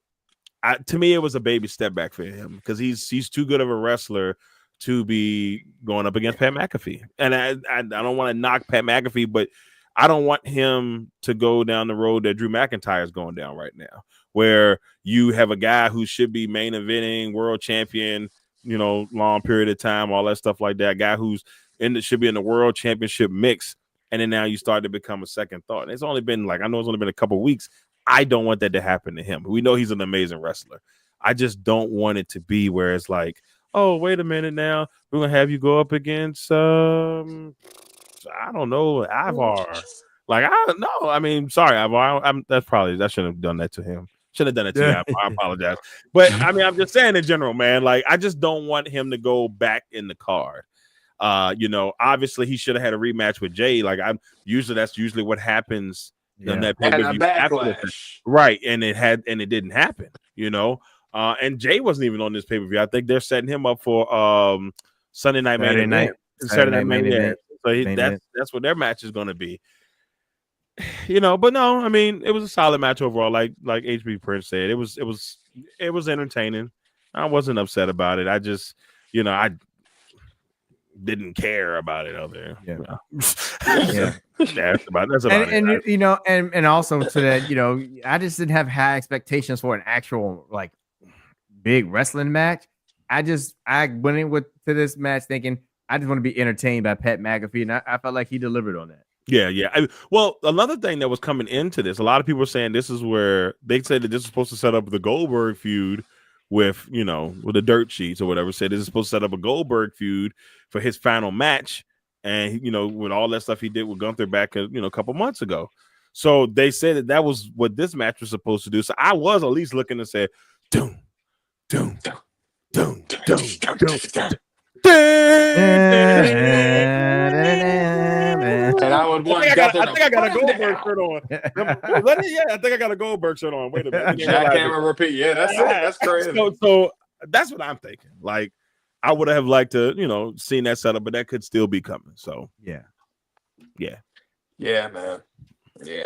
to me, it was a baby step back for him because he's too good of a wrestler to be going up against Pat McAfee. And I don't want to knock Pat McAfee, but I don't want him to go down the road that Drew McIntyre is going down right now, where you have a guy who should be main eventing, world champion, long period of time, all that stuff like that. A guy who's should be in the world championship mix. And then now you start to become a second thought. And it's only been a couple of weeks. I don't want that to happen to him. We know he's an amazing wrestler. I just don't want it to be where it's like, oh, wait a minute now. We're going to have you go up against, I don't know, Ivar. Like, I don't know. I mean, sorry, Ivar. I shouldn't have done that to him. Should have done it to you. I apologize. But, I mean, I'm just saying in general, man, like, I just don't want him to go back in the card. Obviously he should have had a rematch with Jay. Like that's usually what happens in that pay-per-view. Backlash. Right. And it didn't happen, and Jay wasn't even on this pay-per-view. I think they're setting him up for Sunday night main event. Saturday main event. So that's what their match is going to be. But no, I mean, it was a solid match overall. Like HB Prince said, it was entertaining. I wasn't upset about it. I just, I didn't care about it out there. That's about it. And also to that, I just didn't have high expectations for an actual like big wrestling match. I went in to this match thinking I just want to be entertained by Pat McAfee, and I felt like he delivered on that. Yeah. Well, another thing that was coming into this, a lot of people were saying this is where they said that this is supposed to set up the Goldberg feud with the dirt sheets or whatever. Said this is supposed to set up a Goldberg feud for his final match, and with all that stuff he did with Gunther back a couple months ago. So they said that was what this match was supposed to do. So I was at least looking to say, doom, doom, doom, doom, doom, doom. And I would want. I think I got a Goldberg shirt on. I think I got a Goldberg shirt on. Wait a minute. Jackhammer repeat. Yeah, that's it. That's crazy. So that's what I'm thinking. Like, I would have liked to, seen that setup, but that could still be coming. So yeah, man. Yeah,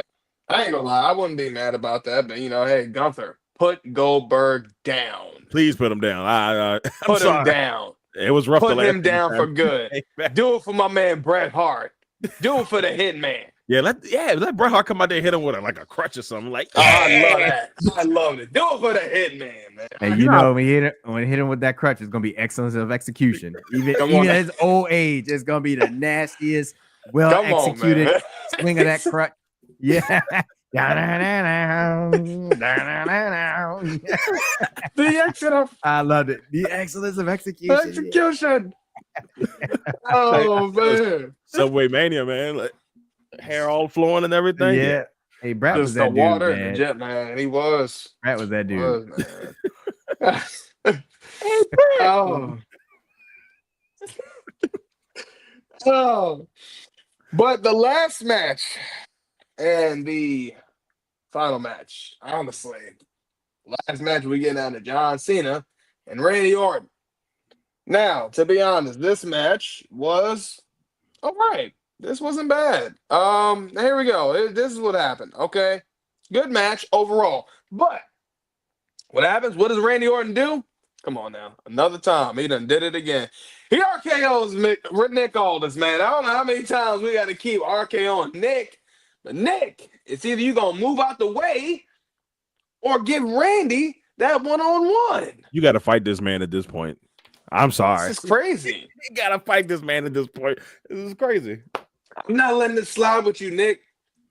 I ain't gonna lie. I wouldn't be mad about that. But hey, Gunther, put Goldberg down. Please put him down. Put him down. It was rough. Put him down for good. Do it for my man Bret Hart. Do it for the Hitman. Yeah, let Bret Hart come out there and hit him with a crutch or something. Like, I love that. I love it. Do it for the Hitman, man. And when he hit him with that crutch, it's gonna be excellence of execution. Even at his old age, it's gonna be the nastiest, well executed swing of that crutch. Yeah. I loved it. The excellence of execution. Oh man. Subway Mania, man. Like, hair all flowing and everything. Yeah. Hey, Brad was that the water dude, man. And the jet, man. He was. Brad was that dude. Oh. Oh. But the last match and the final match, honestly, last match we get down to John Cena and Randy Orton. Now, to be honest, this match was all right. This wasn't bad. Here we go. This is what happened. Okay, good match overall. But what happens? What does Randy Orton do? Come on now, another time he done did it again. He RKO's Nick Aldis, man. I don't know how many times we got to keep RKOing Nick, but Nick, it's either you gonna move out the way or give Randy that one-on-one. You got to fight this man at this point. I'm sorry. This is crazy. You got to fight this man at this point. This is crazy. I'm not letting it slide with you, Nick.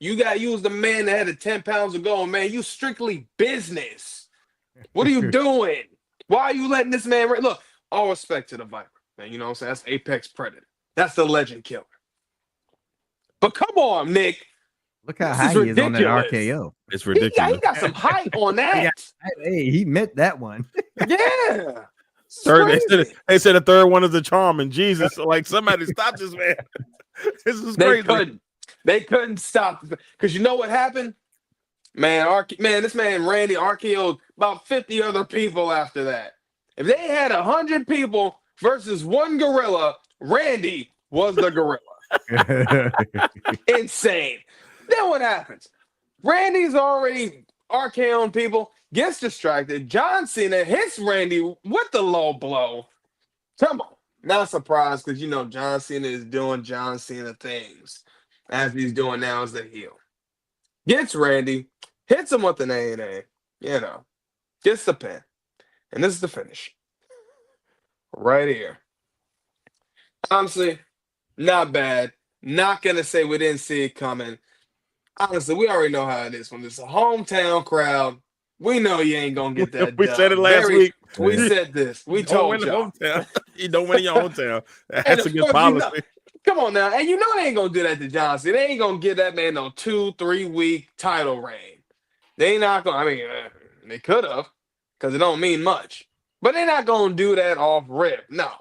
You got used the man that had the 10 pounds ago, man. You strictly business. What are you doing? Why are you letting this man look? All respect to the Viper, man. You know what I'm saying? That's Apex Predator. That's the legend killer. But come on, Nick. Look how high he is on that RKO. It's ridiculous. He got some height on that. Hey, he meant that one. Yeah. Third, they said the third one is a charm, and Jesus, like somebody stop this man. This is crazy. They couldn't stop because you know what happened, man. This man Randy RKO'd about 50 other people after that. If they had 100 people versus one gorilla, Randy was the gorilla. Insane. Then what happens? Randy's already RKO'ing people. Gets distracted. John Cena hits Randy with the low blow. Come on. Not surprised because, you know, John Cena is doing John Cena things as he's doing now as the heel. Gets Randy, hits him with an A&A, you know, gets the pin. And this is the finish. Right here. Honestly, not bad. Not going to say we didn't see it coming. Honestly, we already know how it is when it's a hometown crowd. We know you ain't gonna get that. We said it last week. We said this. We told you. You don't win in your hometown. That's a good policy. You know, come on now, and you know they ain't gonna do that to John Cena. They ain't gonna give that man no 2-3 week title reign. They ain't not gonna. I mean, they could have, because it don't mean much. But they're not gonna do that off rip. No.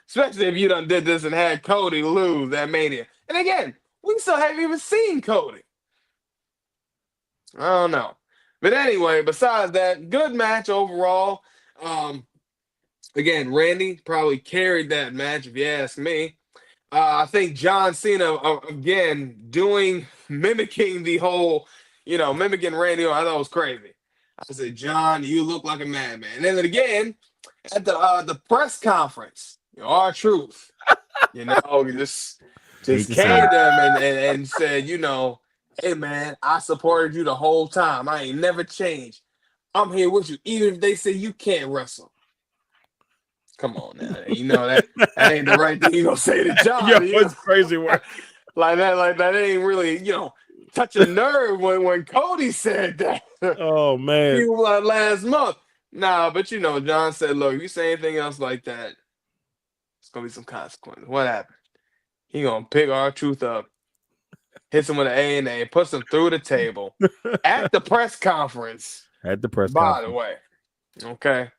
Especially if you done did this and had Cody lose that Mania. And again, we still haven't even seen Cody. I don't know. But anyway, besides that, good match overall. Again, Randy probably carried that match, if you ask me. I think John Cena, again, mimicking the whole, mimicking Randy. I thought it was crazy. I said, John, you look like a madman. And then again, at the press conference, R-Truth, just came to them and said, hey, man, I supported you the whole time. I ain't never changed. I'm here with you, even if they say you can't wrestle. Come on now. That ain't the right thing you going to say to John. It's crazy work. Like that ain't really, touch a nerve when Cody said that. Oh, man. Last month. Nah, but John said, look, if you say anything else like that, it's going to be some consequences. What happened? He going to pick R-Truth up. Hits him with an A&A, puts him through the table at the press conference. By the way. Okay.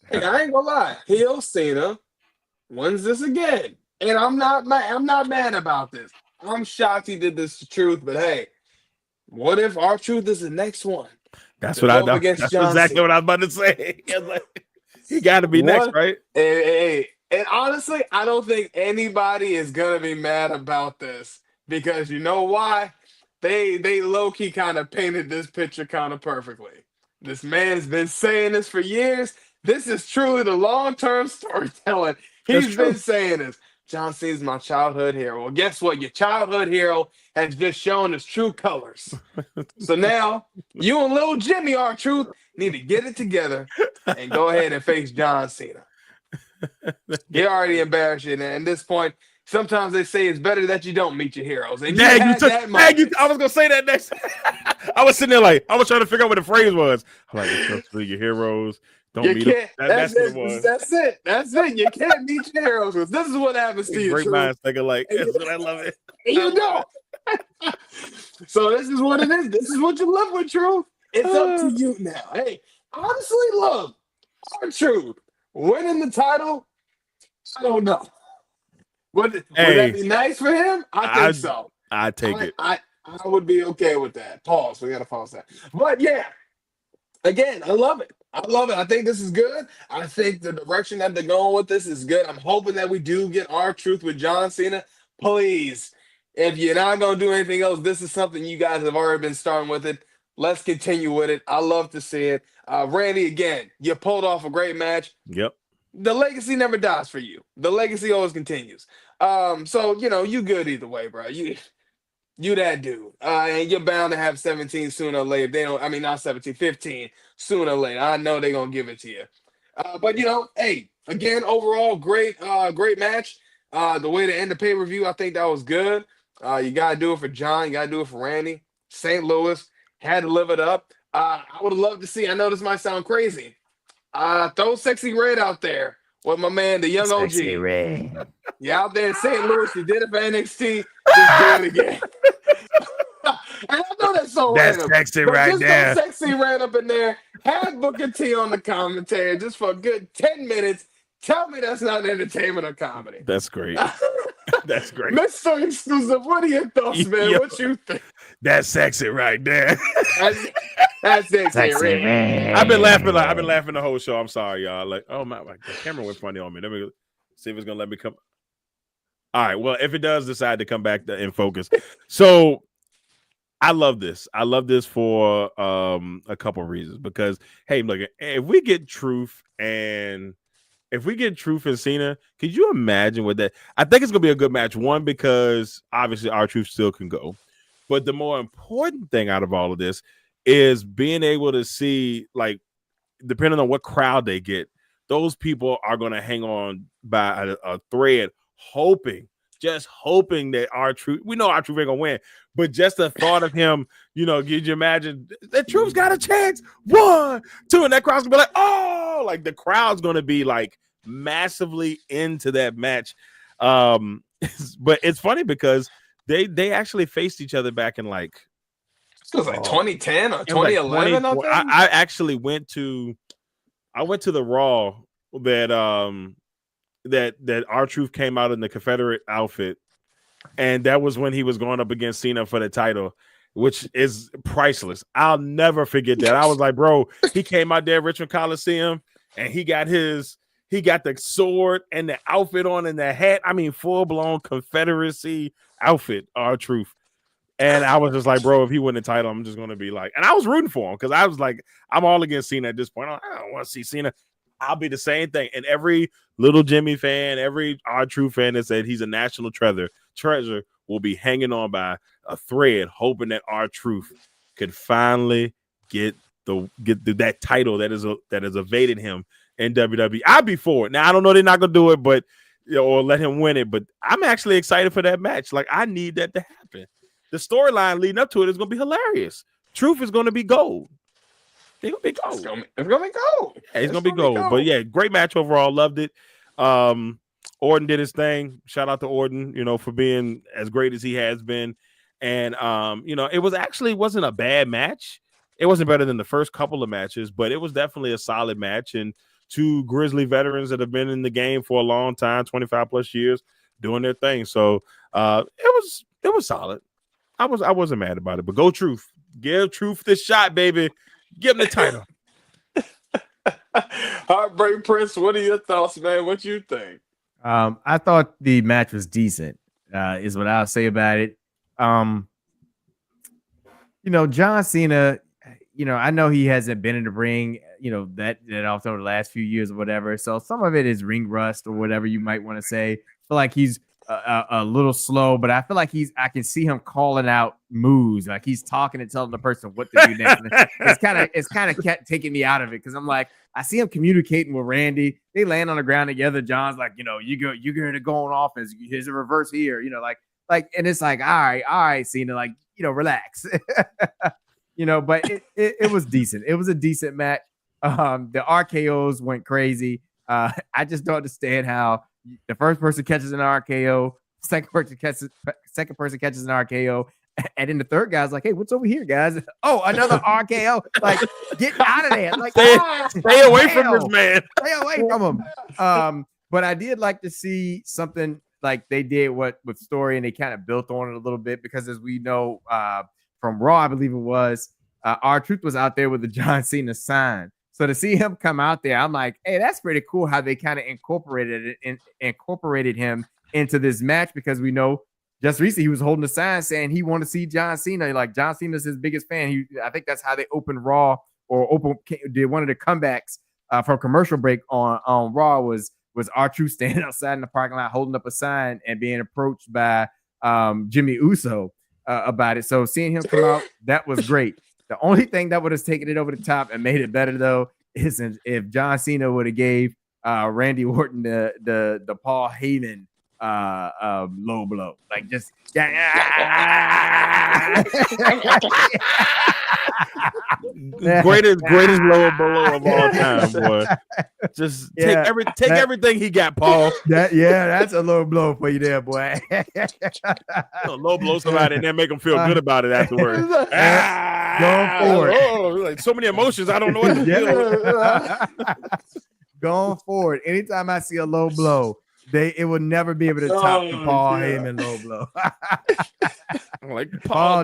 Hey, I ain't gonna lie. Heel Cena wins this again. And I'm not mad about this. I'm shocked he did this to Truth, but hey, what if R-Truth is the next one? That's what I know. That's exactly what I was about to say. He got to be next, right? And honestly, I don't think anybody is gonna be mad about this. Because you know why? They low-key kind of painted this picture kind of perfectly. This man's been saying this for years. This is truly the long-term storytelling. He's been saying this. John Cena's my childhood hero. Well, guess what? Your childhood hero has just shown his true colors. So now, you and little Jimmy R-Truth need to get it together and go ahead and face John Cena. You're already embarrassed, and at this point, sometimes they say it's better that you don't meet your heroes. And I was gonna say that next. I was sitting there I was trying to figure out what the phrase was. I'm like, it's your heroes. Don't meet them. That's what it was. That's it. You can't meet your heroes. This is what happens to you. Great minds think alike. I love it. So this is what it is. This is what you live with, Truth. It's up to you now. Hey, Honestly, look, R-Truth winning the title, I don't know. Would that be nice for him? I think so. I take it. I would be okay with that. Pause. We gotta pause that. But yeah, again, I love it. I love it. I think this is good. I think the direction that they're going with this is good. I'm hoping that we do get R-Truth with John Cena. Please, if you're not gonna do anything else, this is something you guys have already been starting with it. Let's continue with it. I love to see it. Randy, again, you pulled off a great match. Yep. The legacy never dies for you. The legacy always continues. So you good either way, bro. You that dude. And you're bound to have 17 sooner or later. They don't, I mean, not 17, 15 sooner or later. I know they're gonna give it to you. But hey, again, overall, great match. The way to end the pay-per-view, I think that was good. You gotta do it for John, you gotta do it for Randy. St. Louis had to live it up. I would love to see, I know this might sound crazy. Throw Sexy Red out there with my man, the young Sexy OG. Red. You out there in St. Louis, you did it for NXT, just do it again. And I know that's so That's random. sexy but right just there. throw Sexy Red up in there. Have Booker T on the commentary just for a good 10 minutes. Tell me that's not entertainment or comedy. That's great. That's great. Mr. Exclusive, what are your thoughts, man? Yo. What you think? That's sexy right there. That's Sexy Sexy Red. Red. I've been laughing the whole show. I'm sorry, y'all. Like, oh my, the camera went funny on me. Let me see if it's gonna let me come. All right. Well, if it does decide to come back in focus, so I love this. I love this for a couple of reasons. Because hey, look, if we get Truth and Cena, could you imagine what that? I think it's gonna be a good match. One, because obviously R-Truth still can go, but the more important thing out of all of this is being able to see, like, depending on what crowd they get, those people are gonna hang on by a thread, just hoping that R-Truth. We know R-Truth ain't gonna win, but just the thought of him, could you imagine that Truth's got a chance? 1, 2, and that crowd's gonna be like, oh, like the crowd's gonna be like massively into that match. But it's funny because they actually faced each other back in like It was like 2010 or 2011. I actually went to the Raw that R-Truth came out in the Confederate outfit, and that was when he was going up against Cena for the title, which is priceless. I'll never forget that. I was like, bro, he came out there at Richmond Coliseum, and he got the sword and the outfit on and the hat. I mean, full-blown Confederacy outfit, R-Truth. And I was just like, bro, if he win the title, I'm just going to be like, and I was rooting for him because I was like, I'm all against Cena at this point. I don't want to see Cena. I'll be the same thing. And every Little Jimmy fan, every R-Truth fan that said he's a national treasure will be hanging on by a thread, hoping that R-Truth could finally get that title that has evaded him in WWE. I'd be for it. Now I don't know they're not gonna do it, but or let him win it. But I'm actually excited for that match. Like, I need that to happen. The storyline leading up to it is gonna be hilarious. Truth is gonna be gold. They're gonna be gold. It's gonna be gold. Yeah, it's gonna be gold. But yeah, great match overall. Loved it. Orton did his thing. Shout out to Orton, for being as great as he has been. And it wasn't a bad match. It wasn't better than the first couple of matches, but it was definitely a solid match. And two grizzly veterans that have been in the game for a long time, 25 plus years, doing their thing. So it was solid. I wasn't mad about it. But go Truth. Give Truth this shot, baby. Give him the title. Heartbreak Prince, what are your thoughts, man? What you think? I thought the match was decent, is what I'll say about it. John Cena, I know he hasn't been in the ring, that also the last few years or whatever. So some of it is ring rust or whatever you might want to say. I feel like he's a little slow, but I feel like I can see him calling out moves, like he's talking and telling the person what to do next. It's kind of kept taking me out of it because I'm like, I see him communicating with Randy. They land on the ground together. John's like, you're going to go on offense. Here's a reverse here, like, and it's like, all right, Cena, like, relax. But it was decent. It was a decent match. The RKOs went crazy. I just don't understand how the first person catches an RKO, second person catches an RKO, And then the third guy's like, hey, what's over here, guys? Oh, another RKO. Like, get out of there. Like, stay away from this man. Stay away from him. But I did like to see something like they did with Story, and they kind of built on it a little bit, because as we know from Raw, I believe it was, R-Truth was out there with the John Cena sign. So to see him come out there, I'm like, hey, that's pretty cool how they kind of incorporated him into this match, because we know just recently he was holding a sign saying he wanted to see John Cena. Like, John Cena's his biggest fan. I think that's how they opened Raw, or did one of the comebacks from commercial break on Raw was R-Truth standing outside in the parking lot holding up a sign and being approached by Jimmy Uso about it. So seeing him come out, that was great. The only thing that would have taken it over the top and made it better, though, is if John Cena would have gave Randy Orton the Paul Heyman low blow, like just greatest low blow of all time, boy. Just take everything he got, Paul. That's a low blow for you there, boy. Low blow somebody and then make them feel good about it afterwards. Going forward, like so many emotions, I don't know what to do. Going forward, anytime I see a low blow, it will never be able to top the Paul Heyman low blow. Like Paul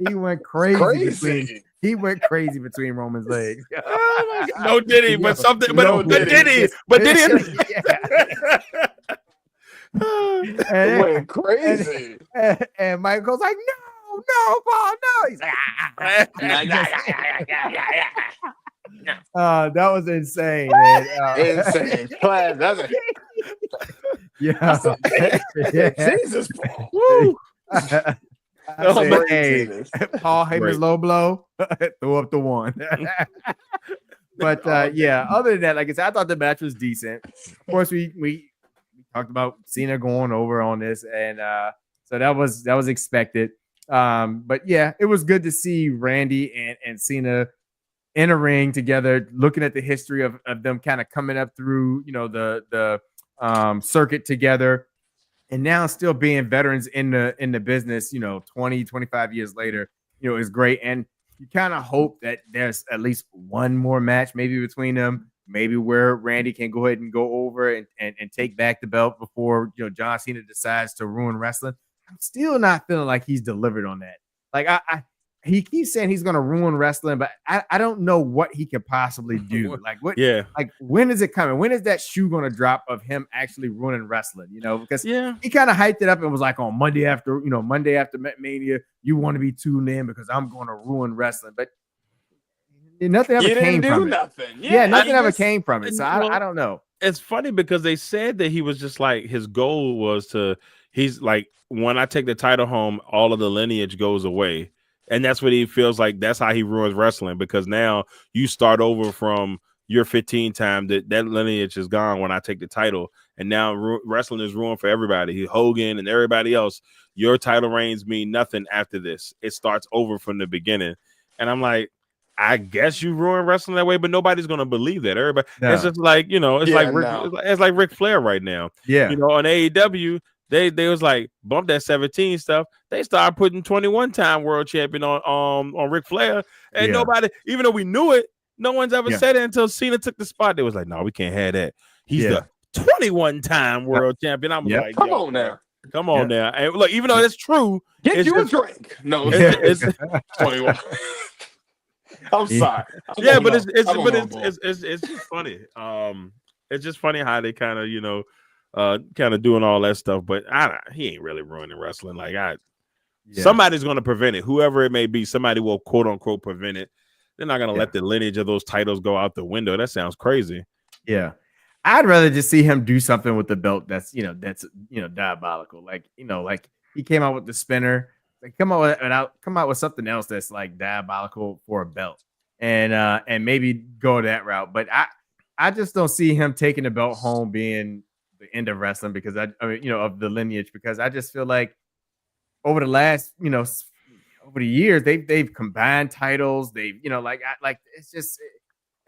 he went crazy. He went crazy between Roman's legs. Oh my God. No, did he? But something. But did he? But did he? It went crazy. And Michael's like, no, Paul, no. He's like, that was insane, man. Insane. That's Jesus. Woo. Hey, Paul Heyman's low blow, throw up the one. But other than that, like I said, I thought the match was decent. Of course, we talked about Cena going over on this, and so that was expected. But yeah, it was good to see Randy and Cena in a ring together, looking at the history of them kind of coming up through, the circuit together, and now still being veterans in the business, 20, 25 years later, is great. And you kind of hope that there's at least one more match maybe between them, maybe where Randy can go ahead and go over and take back the belt before, John Cena decides to ruin wrestling. I'm still not feeling like he's delivered on that. Like he keeps saying he's going to ruin wrestling, but I don't know what he could possibly do. Like what? Yeah. Like when is it coming? When is that shoe going to drop of him actually ruining wrestling? Because he kind of hyped it up and was like, on Monday after Mania, you want to be tuned in because I'm going to ruin wrestling. But nothing ever came from it. Yeah, nothing ever came from it. So I don't know. It's funny because they said that he was just like, his goal was he's like, when I take the title home, all of the lineage goes away. And that's what he feels like. That's how he ruins wrestling, because now you start over from your 15 time. That lineage is gone when I take the title. And now wrestling is ruined for everybody. Hogan and everybody else. Your title reigns mean nothing after this. It starts over from the beginning. And I'm like, I guess you ruin wrestling that way, but nobody's going to believe that. Everybody, it's just like, it's like Ric Flair right now. Yeah. On AEW, They was like, bump that 17 stuff. They started putting 21-time world champion on Ric Flair. And nobody, even though we knew it, no one's ever said it until Cena took the spot. They was like, no, we can't have that. He's the 21-time world champion. I'm like, come on now. And look, even though that's true, get you a drink. No, it's 21. I'm sorry. But it's just funny. It's just funny how they kind of doing all that stuff, but he ain't really ruining wrestling. Like somebody's going to prevent it. Whoever it may be, somebody will quote unquote prevent it. They're not going to let the lineage of those titles go out the window. That sounds crazy. Yeah. I'd rather just see him do something with the belt that's diabolical. Like he came out with the spinner. Like come out with something else that's like diabolical for a belt, and maybe go that route. But I just don't see him taking the belt home being the end of wrestling, because of the lineage, because I just feel like over the last, over the years, they've combined titles. They've, it's just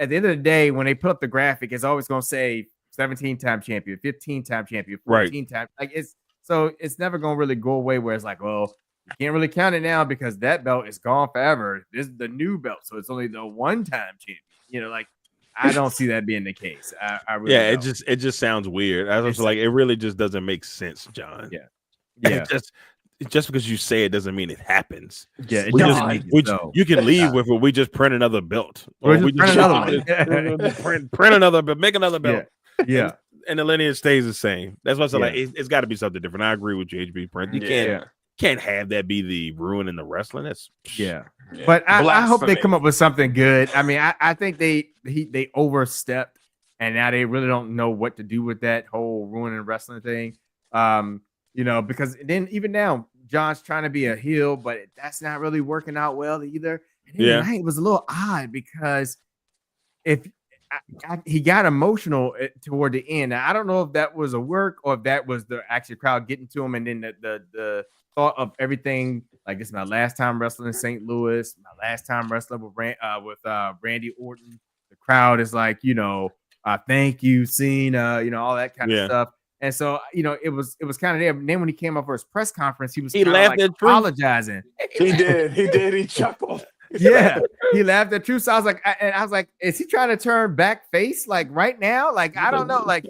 at the end of the day, when they put up the graphic, it's always going to say 17-time champion, 15-time champion, Right. 14-time. Like it's never gonna really go away. Where it's like, well, you can't really count it now because that belt is gone forever. This is the new belt, so it's only the one-time champion. Like I don't see that being the case. I really don't. it just sounds weird. I was like, it really just doesn't make sense, John. Yeah. Just because you say it doesn't mean it happens. Yeah, it We doesn't just- make it We, so. you can leave with it. We just print another belt. Or Or we just print another one. print another belt. Make another belt. Yeah. And the lineage stays the same. That's why I said, Yeah. like, it's got to be something different. I agree with you, HB Print. You can't have that be the ruin in the wrestling. That's Yeah. But I hope they Blasphemy. come up with something good. I mean, I think they overstepped, and now they really don't know what to do with that whole ruining wrestling thing. Because then even now, John's trying to be a heel, but that's not really working out well either. And then tonight it was a little odd because he got emotional toward the end. Now, I don't know if that was a work or if that was the actual crowd getting to him, and then the thought of everything. Like, this is my last time wrestling in St. Louis, my last time wrestling with Randy Orton. The crowd is like, thank you, Cena, all that kind of stuff. And so, it was kind of there. And then when he came up for his press conference, he laughed like at Truth. apologizing. He did. He chuckled. Yeah, he laughed at Truth. So I was like, is he trying to turn back face like right now? Like, I don't know. Like,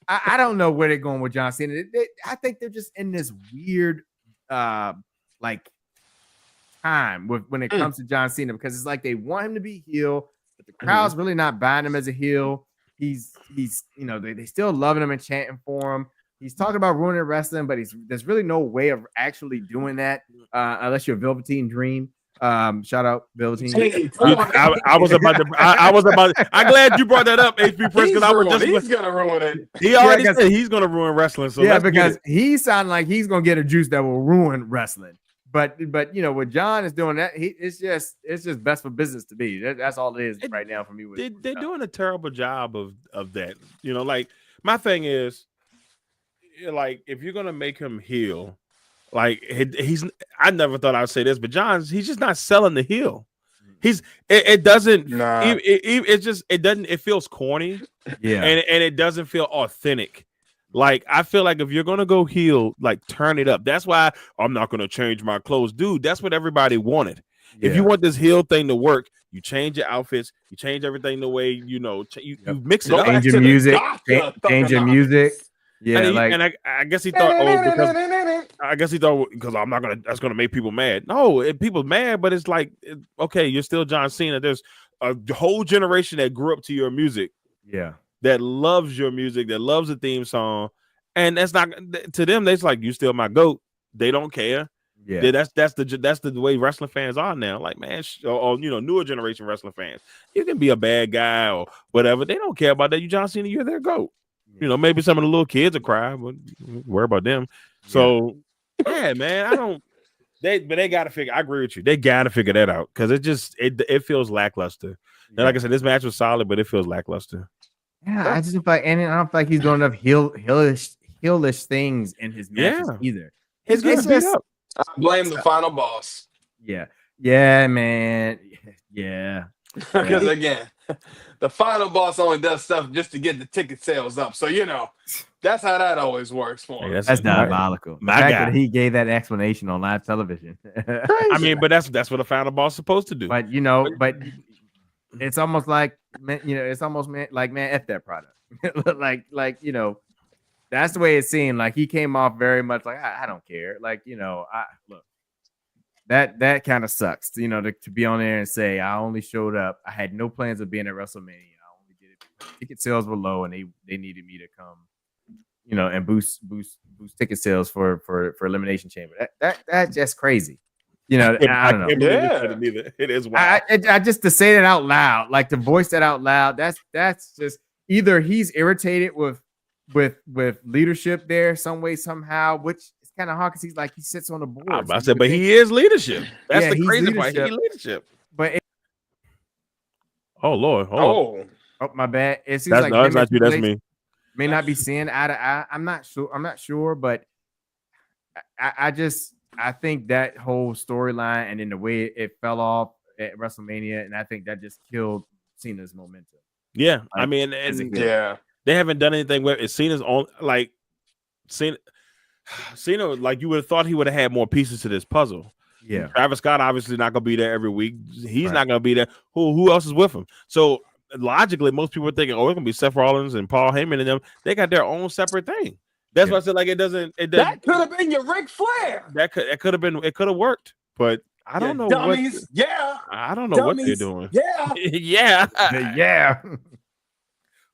I don't know where they're going with John Cena. I think they're just in this weird like time when it comes to John Cena, because it's like they want him to be heel, but the crowd's really not buying him as a heel. He's they still loving him and chanting for him. He's talking about ruining wrestling, but there's really no way of actually doing that unless you're Velveteen Dream. Shout out Velveteen. I was about to. I'm glad you brought that up, HP Prince, because I was just. He's gonna ruin it. He already said he's gonna ruin wrestling. So because he sounded like he's gonna get a juice that will ruin wrestling. But what John is doing, that it's just best for business to be. That's all it is right now for me. They're doing a terrible job of that. Like, my thing is, like, if you're gonna make him heel, like, he's. I never thought I'd say this, but he's just not selling the heel. It doesn't. Nah. It feels corny. Yeah, and it doesn't feel authentic. Like, I feel like if you're gonna go heel, like, turn it up. That's why I'm not gonna change my clothes, dude. That's what everybody wanted. Yeah. If you want this heel thing to work, you change your outfits, you change everything the way you mix it up. Change your music, change your music. Yeah, I guess he thought, because I'm not gonna. That's gonna make people mad. No, people mad, but it's like, okay, you're still John Cena. There's a whole generation that grew up to your music. Yeah. That loves your music, that loves the theme song, and that's not to them. They're like, you still my GOAT. They don't care. Yeah, that's the way wrestling fans are now. Like, man, or newer generation wrestling fans. You can be a bad guy or whatever. They don't care about that. You John Cena, you're their GOAT. Yeah. Maybe some of the little kids will cry, but worry about them. So, yeah, man, But they got to figure. I agree with you. They got to figure that out, because it feels lackluster. And like I said, this match was solid, but it feels lackluster. Yeah, I just feel like, and I don't feel like he's doing enough heelish things in his matches either. He's gonna beat up. I blame the final boss. Yeah, man. Yeah. Because again, the final boss only does stuff just to get the ticket sales up. So that's how that always works for him. Hey, that's diabolical. The fact that he gave that explanation on live television. I mean, but that's what a final boss is supposed to do. But it's almost like, like, man, F that product. like that's the way it seemed. Like, he came off very much like, I don't care. Like, look, that kind of sucks. To be on there and say, I only showed up. I had no plans of being at WrestleMania. I only did it because ticket sales were low and they needed me to come, and boost ticket sales for Elimination Chamber. That's just crazy. I don't know. It is wild. I just, to say that out loud, like, to voice that out loud, that's just either he's irritated with leadership there some way, somehow, which is kind of hard because he sits on the board. I said, but he is leadership. That's the crazy part. He's leadership. But oh Lord, oh my bad. It seems that's like not you. That's me. May not be seeing eye to eye. I'm not sure, but I think that whole storyline and then the way it fell off at WrestleMania, and I think that just killed Cena's momentum. Yeah, I mean, They haven't done anything with it. Cena's on like Cena, like you would have thought he would have had more pieces to this puzzle. Yeah. Travis Scott obviously not gonna be there every week. He's Right. not gonna be there. Who else is with him? So logically, most people are thinking, oh, it's gonna be Seth Rollins and Paul Heyman and them. They got their own separate thing. That's why I said like it doesn't. That could have been your Ric Flair. That could have been. It could have worked, but I don't know dummies. I don't know what they're doing. Yeah. Yeah.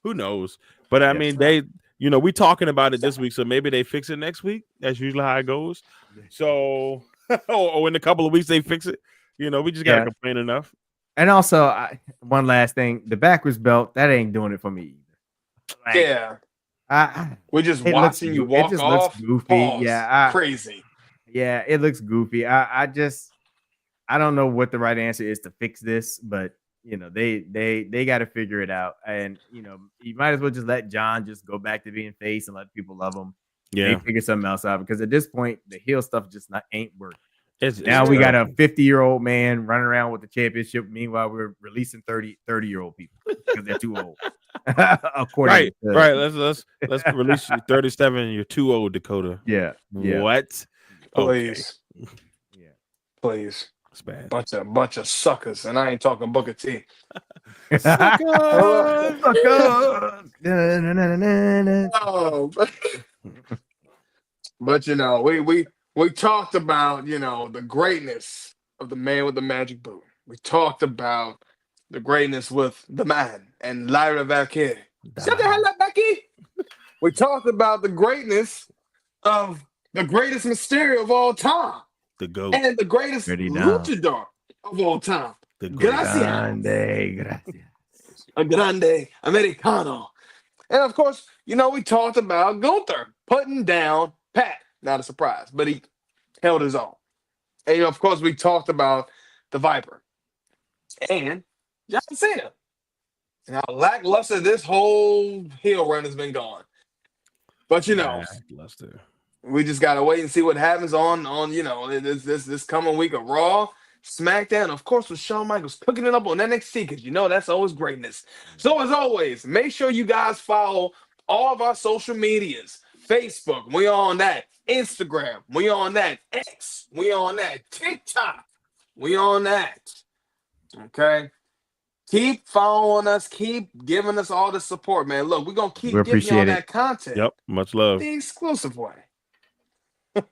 Who knows? But I mean, they, we talking about it this week, so maybe they fix it next week. That's usually how it goes. So, or in a couple of weeks they fix it. We just gotta complain enough. And also, one last thing: the backwards belt that ain't doing it for me either. We're just watching you walk off. Looks goofy. Pause. Crazy. Yeah, it looks goofy. I don't know what the right answer is to fix this, but they got to figure it out. And you might as well just let John just go back to being face and let people love him. Yeah, they figure something else out because at this point the heel stuff just ain't working. Now we got a 50-year-old man running around with the championship. Meanwhile, we're releasing 30-year-old people because they're too old. Right. Let's release you 37. You're too old, Dakota. Yeah. What? Please. Okay. Yeah. Please. It's bad. Bunch of suckers, and I ain't talking Booker T. Suckers. Oh, but we talked about the greatness of the man with the magic boot. We talked about the greatness with the man and Lyra Valkyrie. Shut the hell up, Becky. We talked about the greatness of the greatest Mysterio of all time. The GOAT. And the greatest luchador of all time. The Grande Americano. And of course, we talked about Gunther putting down Pat. Not a surprise, but he held his own. And of course, we talked about the Viper and John Cena. And how lackluster this whole heel run has been going. But lackluster. We just gotta wait and see what happens on this coming week of Raw, SmackDown, of course, with Shawn Michaels cooking it up on NXT because that's always greatness. So as always, make sure you guys follow all of our social medias. Facebook, we on that. Instagram, we on that. X, we on that. TikTok, we on that. Okay. Keep following us. Keep giving us all the support, man. Look, we're gonna keep giving you all that content. Yep, much love. The exclusive way.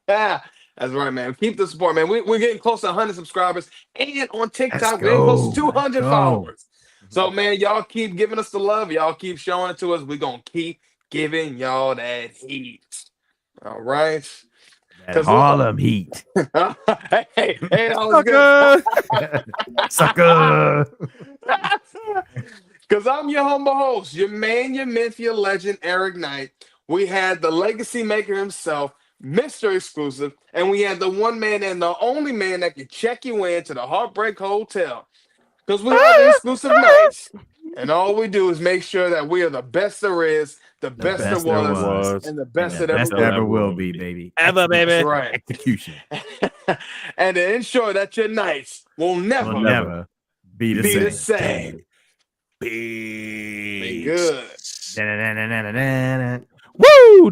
That's right, man. Keep the support, man. We're getting close to 100 subscribers, and on TikTok, we're getting close to 200 followers. So, man, y'all keep giving us the love. Y'all keep showing it to us. We're gonna keep giving y'all that heat. All right. Harlem heat. hey, that was good. Sucker. Because I'm your humble host, your man, your myth, your legend, Eric Knight. We had the legacy maker himself, Mr. Exclusive, and we had the one man and the only man that can check you into the Heartbreak Hotel. Because we are the Exclusive Knights. And all we do is make sure that we are the best there is, the best there was, and the best that ever will be, baby. Ever, baby. That's right. Execution. And to ensure that your nights will never be the same. Be good. Woo!